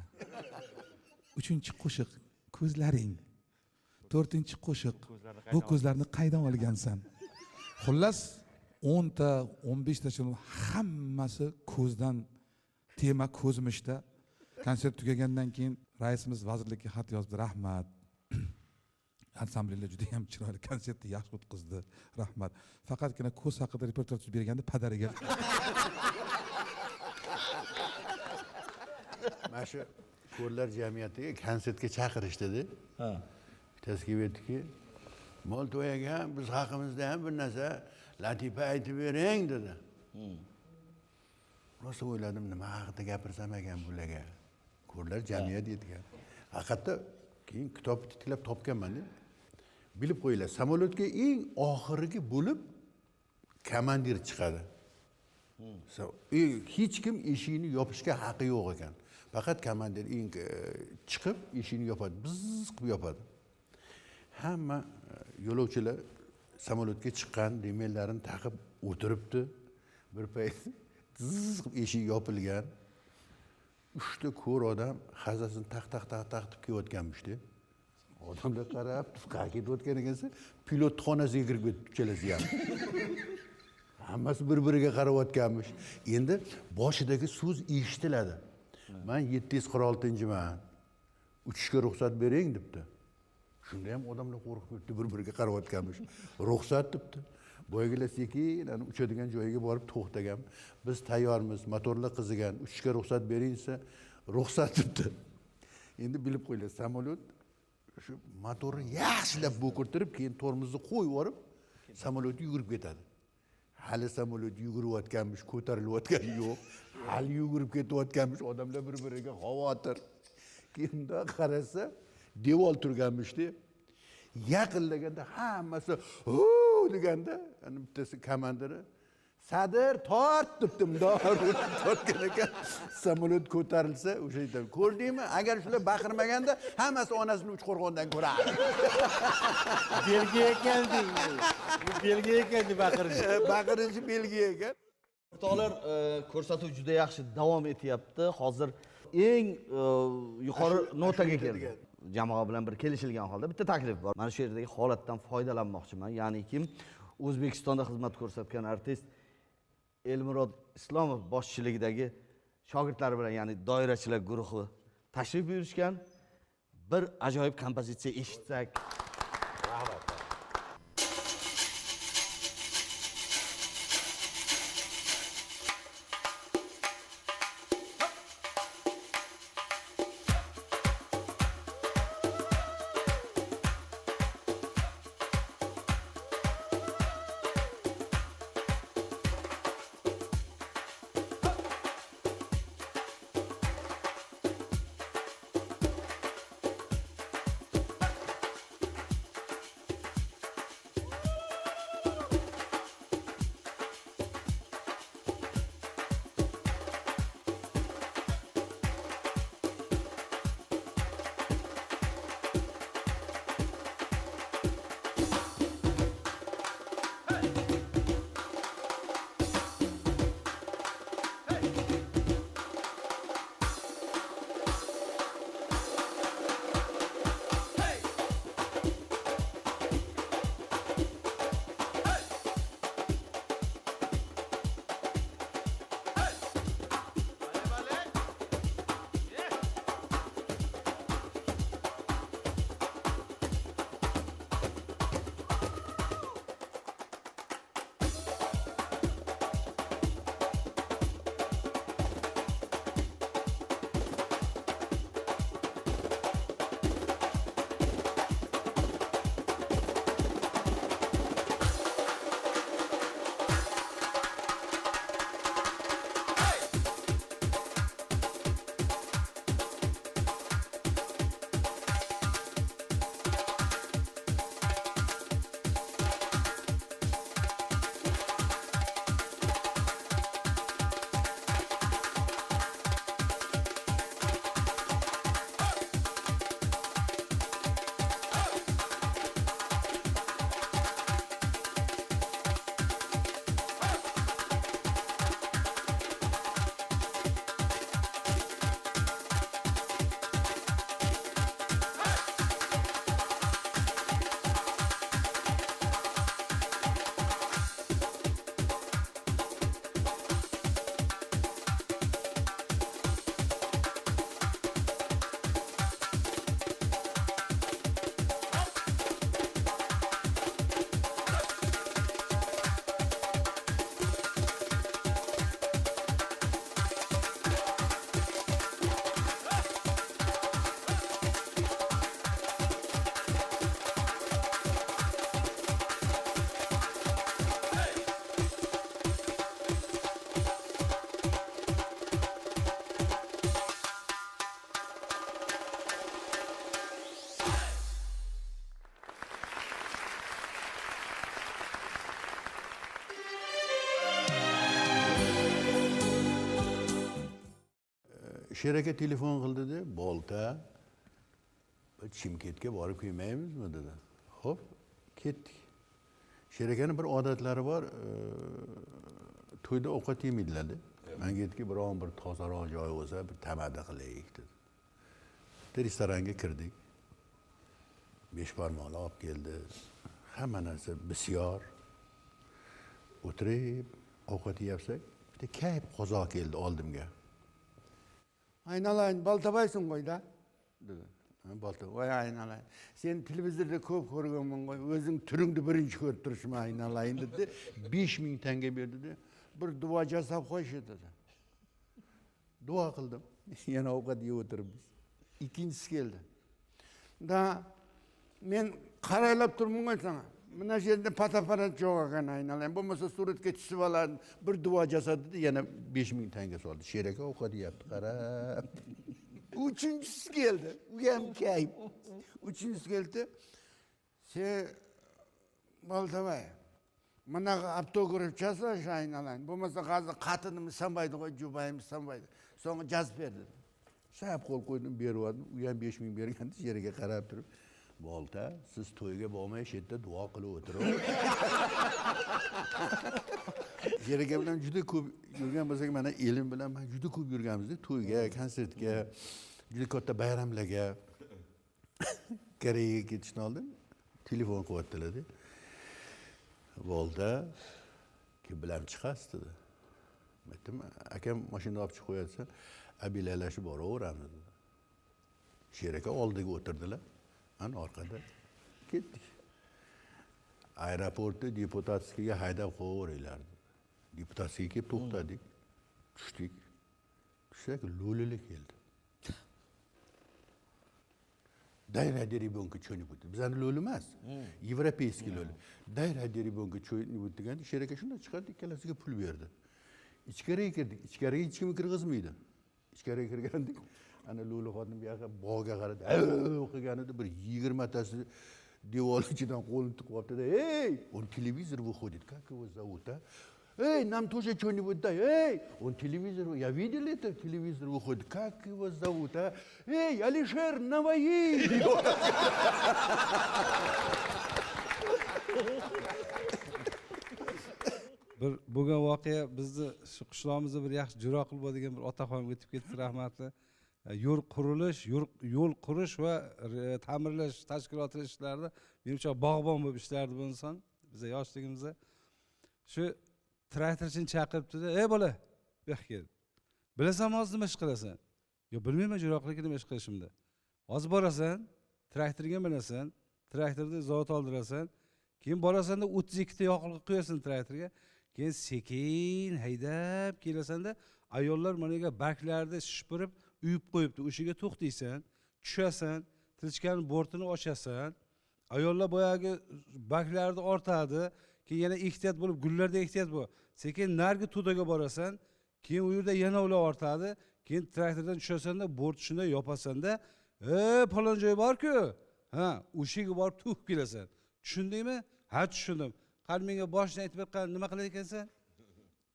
Uchinchi qo'shiq Ko'zlaring. To'rtinchi qo'shiq bu ko'zlarni qaydan olgansan? Xullas 10 ta, 15 ta hammasi ko'zdan tema ko'zmishda. Konsert tugagandan keyin raisimiz vazirlikka xat yozdi, rahmat. Ansambllar juda ham chiroyli konsertni yaxshi o'tkazdi. Rahmat. Faqatgina ko'z haqida reportaj berganda padariga. Mana shu ko'rlar jamiyatiga konsertga chaqirishdi-da. Ha. Bittasi kelib aytdiki, "Boltoy aka, biz haqimizda ham bir narsa latifa aytib bering" dedi. Rosa o'yladim, nima haqida gapirsam ekan bularga. Ko'rlar jamiyat etgan. Haqiqatda keyin kitobni tiklab topganman-da. Bilib qo'yinglar, samolyotga eng oxirgi bo'lib komandir chiqadi. Hech kim eshikni yopishga haqqi yo'q ekan. Faqat komandir eng chiqib eshikni yopadi, biz qilib yopadi. Hamma yo'lovchilar samolyotga chiqqan, remellarini taqib o'tiribdi. Bir payt qilib eshik yopilgan. 3 ta ko'r odam hazasini taqtib kelayotganmish-da. Odamlar qarab, qayerga ketayotgan ekansa, pilot xonasiga kirib ketib uchalasi ham. Hammasi bir-biriga qarayotganmish. Endi boshidagi so'z eshitiladi. Men 746-man. Uchishga ruxsat bering debdi. Shunda ham odamlar qo'rqib ketdi, bir-biriga qarayotganmish. Ruxsat debdi. Boygilar sekin uchadigan joyiga borib to'xtagan. Biz tayyormiz, motorlar qizigan. Uchishga ruxsat bering desa, ruxsat debdi. Endi bilib qo'yinglar, samolyot shu motorni yaxshilab bo'kirtirib, keyin tormozni qo'yib yuborib, samolyot yugurib ketadi. Hali samolyot yugurayotganmish, ko'tarilayotgani yo'q. Hali yugurib ketayotganmish, odamlar bir-biriga xavotir. Keyin qarasa, devor turganmish-da. Yaqinlaganda hammasi deganda, bittasi komandiri Sadir tort debdim, tortgan ekan. Samolyot ko'tarilsa, o'sha yerdan ko'rdingmi? Agar shular baqirmaganda, hammasi onasini Uchqo'rg'ondan ko'radi. Belgiya ekan bu Belgiya ekan deb baqirish. Baqirishi Belgiya ekan. O'rtoqlar, ko'rsatuv juda yaxshi davom etyapti. Hozir eng yuqori notaga keldi. Jamoa bilan bir kelishilgan holda bitta taklif bor. Mana shu yerdagi holatdan foydalanmoqchiman. Ya'ni kim O'zbekistonda xizmat ko'rsatgan artist Elmurod Islomov boshchiligidagi shogirdlari bilan, ya'ni doirachilar guruhi tashrif buyurishgan. Bir ajoyib kompozitsiya eshitsak. sher aka telefon qildida bolta chimkentga borib kelmaymizmi dedi. Xo'p, ketdik. Sher akani bir odatlari bor, to'yda ovqat yemaydilar. Menga aytdiki, biron bir tozaroq joy bo'lsa, bir tamada qilaylik dedi. Restoranga kirdik. Besh barmoqni olib keldi. Hamma narsa bisyor. O'tirib ovqat yeyapsak, bitta kayf qozoq keldi oldimga. Aynalayın, baltabaysın qo'yda dedi. Balta, voy aynalayın. Sen televizorda ko'p ko'rganman qo'y, o'zing turingni birinchi ko'rib turishma aynalayın dedi. 5000 tanga berdi dedi. Bir duo jasab qo'yish dedi. Duo qildim. Yana ovqat yeb o'tiribmiz. Ikkinchisi keldi. Da men qaraylab turman qo'y sana. Mana shu yerda pataparat yo'q ekan aynalayın. Bo'lmasa suratga tushib olardim. Bir duo jasad dedi, yana 5000 tanga soldi. Sher aka ovqat yeyapti, qarab. Üçüncüsü geldi. Uyam kayıp. Üçüncüsü geldi. Baltabay. Mana avtograf jasash aynalayın. Bo'lmasa hozir qatinimiz sanbaydi qo'y, jubayimiz sanbaydi. So'ngra jazib berdi. Shab qo'l qo'ydim, berib oldim. Uyam 5000 bergandi, sher aka qarab turib. Bolta, siz to'yga bormay shu yerda duo qilib o'tirib. Sher aka bilan juda ko'p yurgan bo'lsak, mana elim bilan men juda ko'p yurganmiz-da, to'yga, konsertga, juda katta bayramlarga. Koreyaga ketishdan oldin telefon qilyaptilar-da. Bolta, kim bilan chiqasiz dedi. Aytdim, akam mashinani olib chiqib qo'yatsa, abilalashib boraveramiz dedi. Sher aka oldiga o'tirdilar. An orqada ketdik. Aeroportda deputatskiga haydab qo'yaveringlar. Deputatskiga kelib to'xtadik. Tushdik. Tushsak lo'lili keldi. Дай ради ребенка что-нибудь. Bizani lo'li emas. Yevropeyskiy lo'li. Дай ради ребенка что-нибудь deganda sher aka shunday chiqardi, ikkalasiga pul berdi. Ichkariga kirdik. Ichkariga hech kim kirgizmaydi. Ichkariga kirgandik. Ana lo'li xotin bu yoqqa bog'ga qaradi. O'qiganida bir 20 tasi devor ichidan qo'lini tiqib olibdi-da. Ey, он телевизор выходит. Как его зовут, а? Ey, нам тоже что-нибудь дай. Ey, он телевизор, я видел это, телевизор выходит. Как его зовут, а? Ey, Алишер Наваи. Bir bo'lgan voqea bizni shu qishlog'imizda bir yaxshi jiro qilib bo'ladigan bir otaxonim o'tib ketdi, rahmatli. Yo'l qurish va ta'mirlash tashkiloti ishlarida menimcha bog'bon bo'lib ishlardi bu inson. Biz yoshligimizda shu traktorchini chaqiribdi-da, "Ey bola, bu yoqqa kel. Bilasanmi hozir nima ish qilasan?" "Yo, bilmayman, jiroqlikka nima ish qilishimda." "Hozir borasan, traktorga minasan, traktorda zavod oldirasan, keyin borasanda 32 ta yoqilg'i quyasan traktorga, keyin sekin haydab kelasanda, ayollar mana yerga barklarni shishpirib uyib qo'yibdi. O'shaga to'xtaysan, tushasan, tilchkaning bortini ochasan. Ayollar boyagi baklarni ortadi, keyin yana ehtiyot bo'lib, gullarda ehtiyot bo'l. Sekin nargi to'daga borasan, keyin u yerda yana ular ortadi, keyin traktordan tushasanda, bort shunday yopasanda, "Falon joy bor-ku." Ha, o'shaga borib to'kib kelasan. Tushundingmi? Ha, tushundim. Qani menga boshdan aytib bergan, nima qilar ekansan?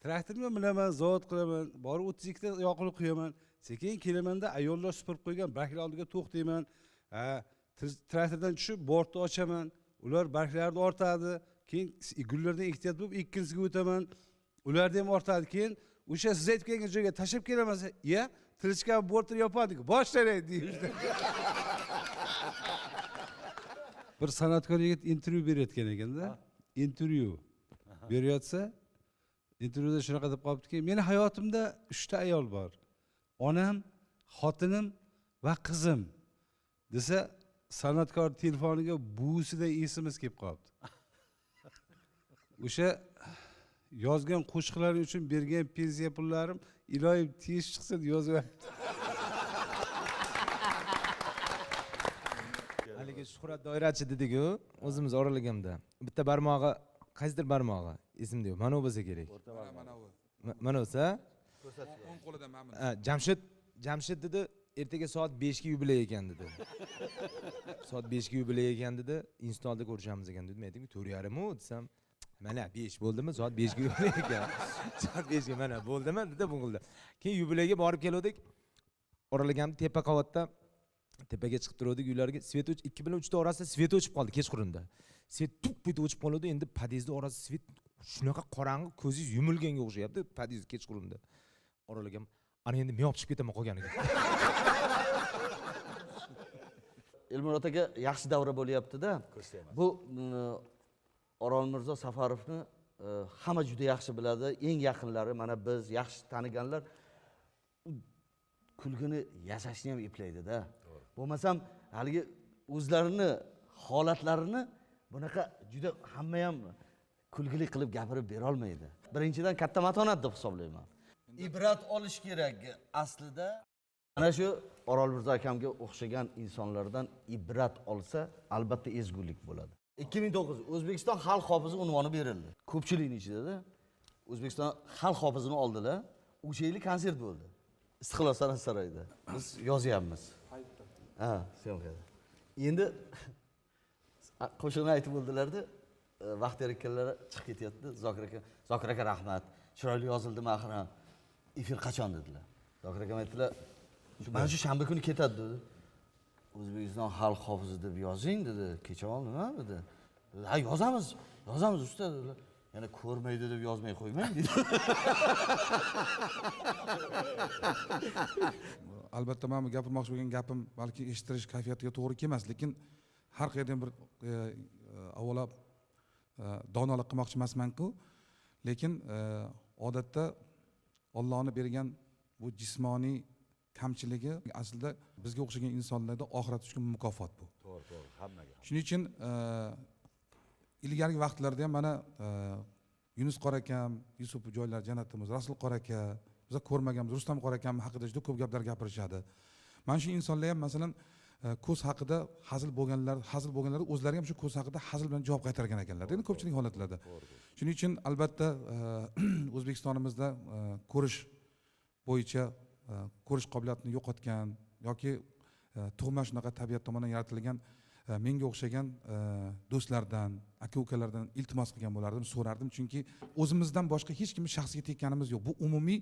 Traktorni bilaman, zavod qilaman, borib 32 ta yoqilg'i quyaman. Sekin kelamanda ayollar supurib qo'ygan barklar oldiga to'xtayman. Traktordan tushib bortni ochaman. Ular barklarni ortadi. Keyin gullardan ehtiyot bo'lib ikkinchisiga o'taman. Ularni ham ortadi. Keyin o'sha siz aytib kelgan joyga tashib kelaman. "Ya, tilchka bortni yopadik. Boshlaylik" deydi. Bir san'atkor yigit intervyu berayotgan ekanda, intervyu berayotsa, intervyuda shunaqa deb qolibdiki, "Meni hayotimda 3 ta ayol bor. Onam, xotinim va qizim." desa, san'atkor telefoniga buvisidan esimiz kelib qolibdi. O'sha yozgan qo'shiqlarim uchun bergan pensiya pullarim iloyim tegish chiqsa deb yozyapti. Haligi Shuhrat doirachi dedik-ku, o'zimiz oraligimda. Bitta barmog'i, qaysidir barmog'i esimda yo'q. Mana bu bo'lsa kerak. Mana bu. Mana bo'lsa, o'ng qo'lida mana bu. Jamshid dedi, ertaga soat 5 ga yubiley ekan dedi. Soat 5 ga yubiley ekan dedi, institutda ko'rishamiz ekan dedi. Men aytdim, 4:30 u desam, mana 5 bo'ldimi? Soat 5 ga yubiley ekan. Soat 5 ga mana bo'ldimi dedi bu qildi. Keyin yubileyga borib keldik. oralagan tepa qavatda tepaga chiqib turdik uylarga. Svet 2 bilan 3 ta orasida svet o'chib qoldi kechqurunda. Svet tup bitib o'chib qoldi. Endi podyezdda orasi svet shunaqa qorong'i, ko'zingiz yumilganga o'xshayapti podyezd kechqurunda. Oralagan ana endi men olib chiqib ketaman qolganiga. Elmurod aka yaxshi davra bo'lyapti-da. Bu Orolmirzo Safarovni hamma juda yaxshi biladi, eng yaqinlari, mana biz yaxshi taniganlar kulgini yashashni ham eplaydi-da. Bo'lmasam haligi o'zlarini holatlarini bunaqa juda hamma ham kulgili qilib gapirib bera olmaydi. Birinchidan katta matonat deb hisoblayman. Ibrat olish kerak aslida. Mana shu Orolmirzo akamga o'xshagan insonlardan ibrat olsa, albatta ezgulik bo'ladi. 2009 O'zbekiston xalq hofizi unvoni berildi. Ko'pchilikning ichida O'zbekiston xalq hofizini oldilar. O'sha yili konsert bo'ldi. Istiqlol san'at saroyida. Biz yozyapmiz. Ha, syomkada. Endi qo'shiqni aytib bo'ldilarda, vaqt ekanlar chiqib ketyapti. Zokir aka rahmat. Chiroyli yozildimi axir ham. Efir qachon dedilar. Zokir aka aytdilar, mana shu shanba kuni ketadi dedi. O'zbekiston xalq hofizi deb yozing dedi. Kecha nima dedi. Ha, yozamiz usta dedilar. Yana ko'rmaydi deb yozmay qo'ymang dedi. Albatta men bu gapirmoqchi bo'lgan gapim balki eshitirish kayfiyatiga to'g'ri kelmas, lekin har qayerdan bir avvalo donolik qilmoqchi emasman-ku, lekin odatda Allohning bergan bu jismoniy kamchiligi aslida bizga o'xshagan insonlarda oxirat uchun mukofot bu. To'g'ri, hammaga. Shuning uchun ilgarigi vaqtlarda ham mana Yunus qora akam, Yusuf joylar jannatimiz, Rasul qora aka, biz ko'rmaganmiz, Rustam qora akam haqida juda ko'p gaplar gapirishadi. Mana shu insonlar ham masalan ko'z haqida hazil bo'lganlar o'zlari ham shu ko'z haqida hazil bilan javob qaytargan ekanlar. Endi ko'pchilik holatlarda. Shuning uchun albatta O'zbekistonimizda ko'rish bo'yicha ko'rish qobiliyatini yo'qotgan yoki tug'ma shunaqa tabiat tomonidan yaratilgan menga o'xshagan do'stlardan, aka-ukalardan iltimos qilgan bo'lardim, so'rardim, chunki o'zimizdan boshqa hech kimni shaxsiga tekkanimiz yo'q. Bu umumiy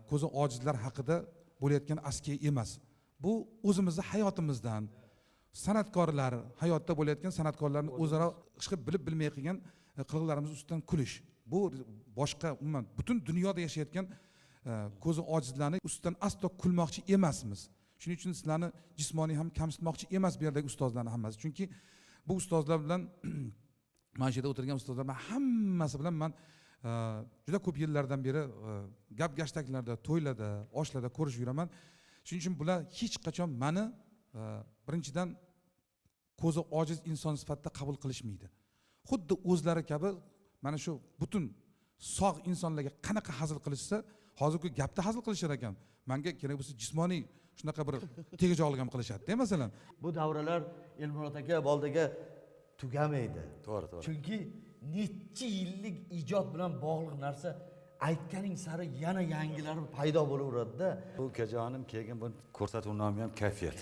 ko'zi ojizlar haqida bo'layotgan askiya emas. Bu o'zimizni hayotimizdan, san'atkorlar, hayotda bo'layotgan san'atkorlarni o'zaro chiqib bilib-bilmay qilgan qiliqlarimiz ustidan kulish. Bu boshqa umuman butun dunyoda yashayotgan ko'zi ojizlarni ustidan aslo kulmoqchi emasmiz. Shuning uchun sizlarni jismoniy ham kamsitmoqchi emas bu yerdagi ustozlarni hammasi. Chunki bu ustozlar bilan mana shu yerda o'tirgan ustozlar bilan hammasi bilan men juda ko'p yillardan beri gap-gashtaklarda, to'ylarda, oshlarda ko'rishib yuraman. Shuning uchun bular hech qachon meni birinchidan ko'zi ojiz inson sifatida qabul qilishmaydi. Xuddi o'zlari kabi mana shu butun sog' insonlarga qanaqa hazil qilishsa, hozirgi gapda hazil qilishar ekan. Menga kerak bo'lsa jismoniy shunaqa bir tegajoqlik ham qilishadi-da masalan. Bu davralar Elmurod aka boldaga tugamaydi. To'g'ri. Chunki necha yillik ijod bilan bog'liq narsa aytganing sari yana yangilari paydo bo'laveradi-da. Bu ukajonim kelgan bu ko'rsatuv nomi ham kayfiyat.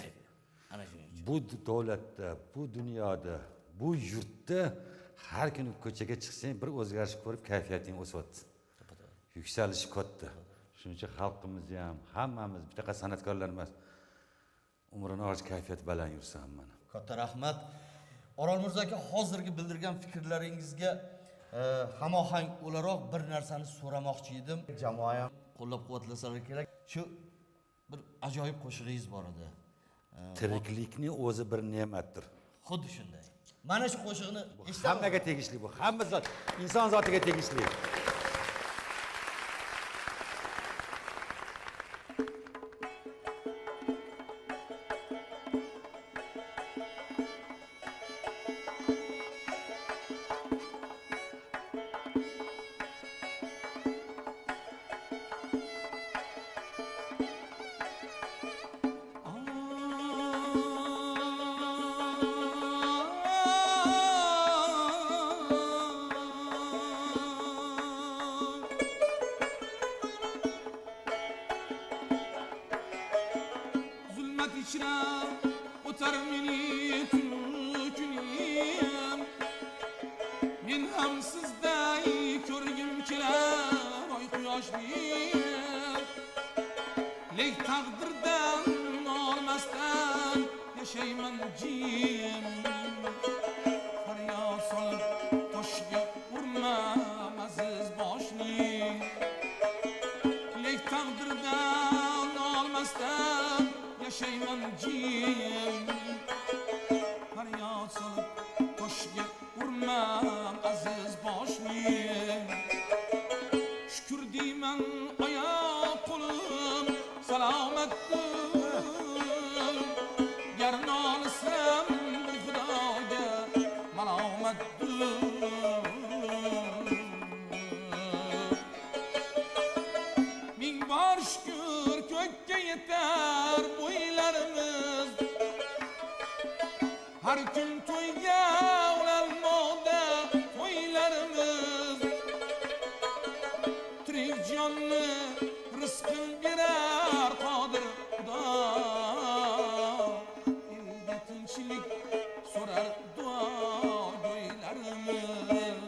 Ana shuning uchun. Bu davlatda, bu dunyoda, bu yurtda har kuni ko'chaga chiqsang bir o'zgarish ko'rib kayfiyating o'syapti. Yuksalish katta. Shuning uchun xalqimizni ham, hammamiz bitta san'atkorlar emas, umrini ojiz kayfiyat bilan yursa hammani. Katta rahmat. Orolmirzo aka hozirgi bildirgan fikrlaringizga hamohang o'laroq bir narsani so'ramoqchi edim. Jamoa ham qo'llab-quvvatlasalar kerak. Shu bir ajoyib qo'shig'ingiz bor edi. Tiriklikning o'zi bir ne'matdir. Xuddi shunday. Mana shu qo'shiqni eshitaman. Hammaga tegishli bu. Hamma zot, inson zotiga tegishli. Zulmet içine otar meni tükünüm Men hem sizday körgüm keler Oy quyoshli Lek taqdirda yaşayman jim Feryat solib toshga urmam aziz boshni Lek taqdirdan olmasdan yaşayman jim Feryat solib toshga urmam aziz boshni Şükür deyman oyoq qo'lim salomatdir Gar nolisam Xudoga malomatdir Ming bor shukr ko'kka yetar bo'ylarimiz Har kun to'yga ulanmoqda to'ylarimiz Tirik jonni rizqin berar qodir Xudo Elga tinchlik so'rar duogo'ylarimiz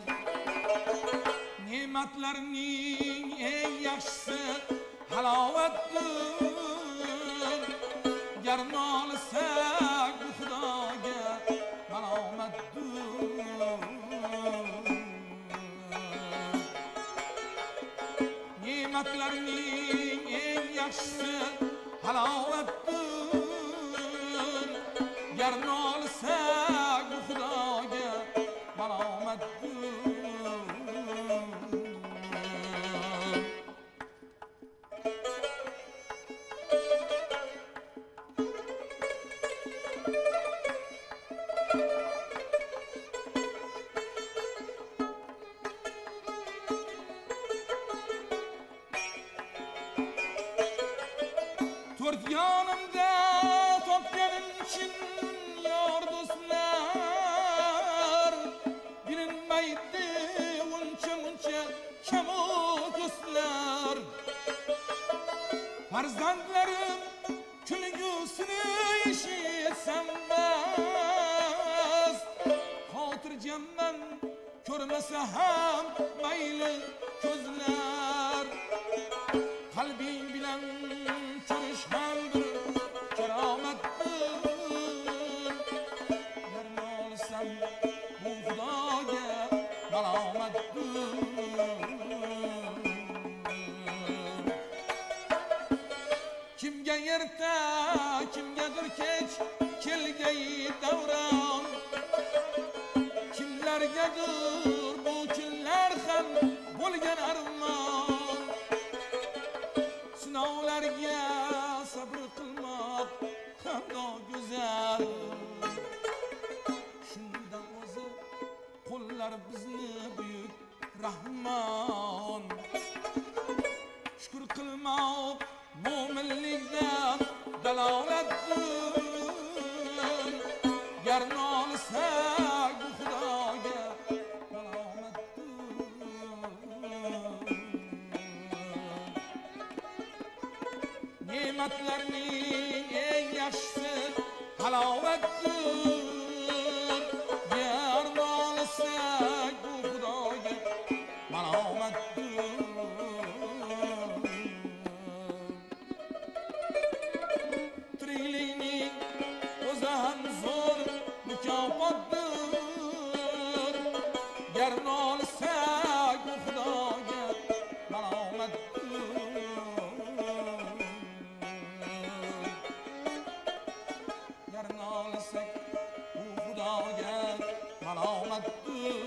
Ne'matlarning eng yaxshisi halovatdir Gar nolisak bu Xudoga malomatdir Ne'matlarning eng yaxshisi halovatdir Gar nolisak bu Xudoga malomatdir To'rt yonimda topganim için yor do'stlar bilinmaydi uncha kamu ko'zlar Farzandlarim kulgusini eshitsam bas xotirjamman ko'rmasa ham mayli ko'zlar Qalbing bilan ko'rish ham bir karomatdir Gar nolisam bu Xudoga malomatdir Kimga erta kimgadir kech kelgay davron Kimlargadir bu kunlar ham bo'lgan armon Sinovlarga sabr qilmoq qanday go'zal Shunda o'zi qo'llar bizni buyuk Rahmon Shukr qilmoq mo'minlikdan dalolatdir Gar nolisak bu Xudoga Ne'matlarning eng yaxshisi halovatdir Gar nolisak bu Xudoga malomatdir Tiriklikning o'zi ham zo'r mukofotdir Gar nolisak bu Xudoga malomatdir Gar nolisak bu Xudoga malomatdir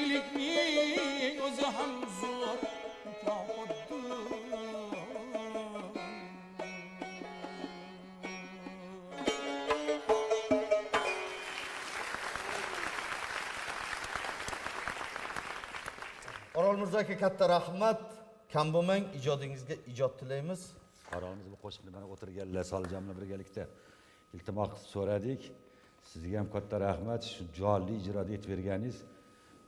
Tiriklikning o'zi ham zo'r mukofotdir Orol Mirzo aka katta rahmat. Kam bo'lmang, ijodingizga ijod tilaymiz. Orolimiz bu qo'shiqni mana o'tirganlar Solijon bilan birgalikda iltimos so'radik. Sizga ham katta rahmat. Shu jonli ijroda etib berganingiz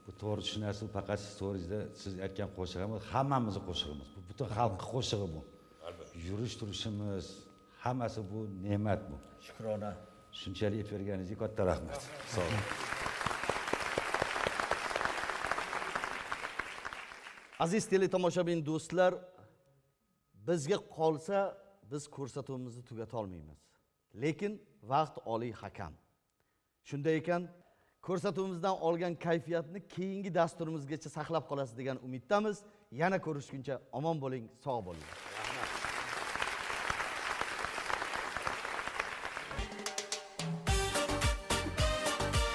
bu to'g'ri tushunasiz, faqat siz to'g'ringizda siz aytgan qo'shiq emas, hammamizning qo'shig'imiz. Bu butun xalq qo'shig'i bu. yurish turishimiz hammasi bu ne'mat bu. Shukrona. Shunchalik aytib berganingizga katta rahmat. Sog' bo'ling. Aziz teletomoshabin do'stlar, bizga qolsa biz ko'rsatuvimizni tugata olmaymiz. Lekin vaqt oliy hakam. Shunday ekan, ko'rsatuvimizdan olgan kayfiyatni keyingi dasturimizgacha saqlab qolasiz degan umiddamiz. Yana ko'rishguncha omon bo'ling, sog' bo'ling.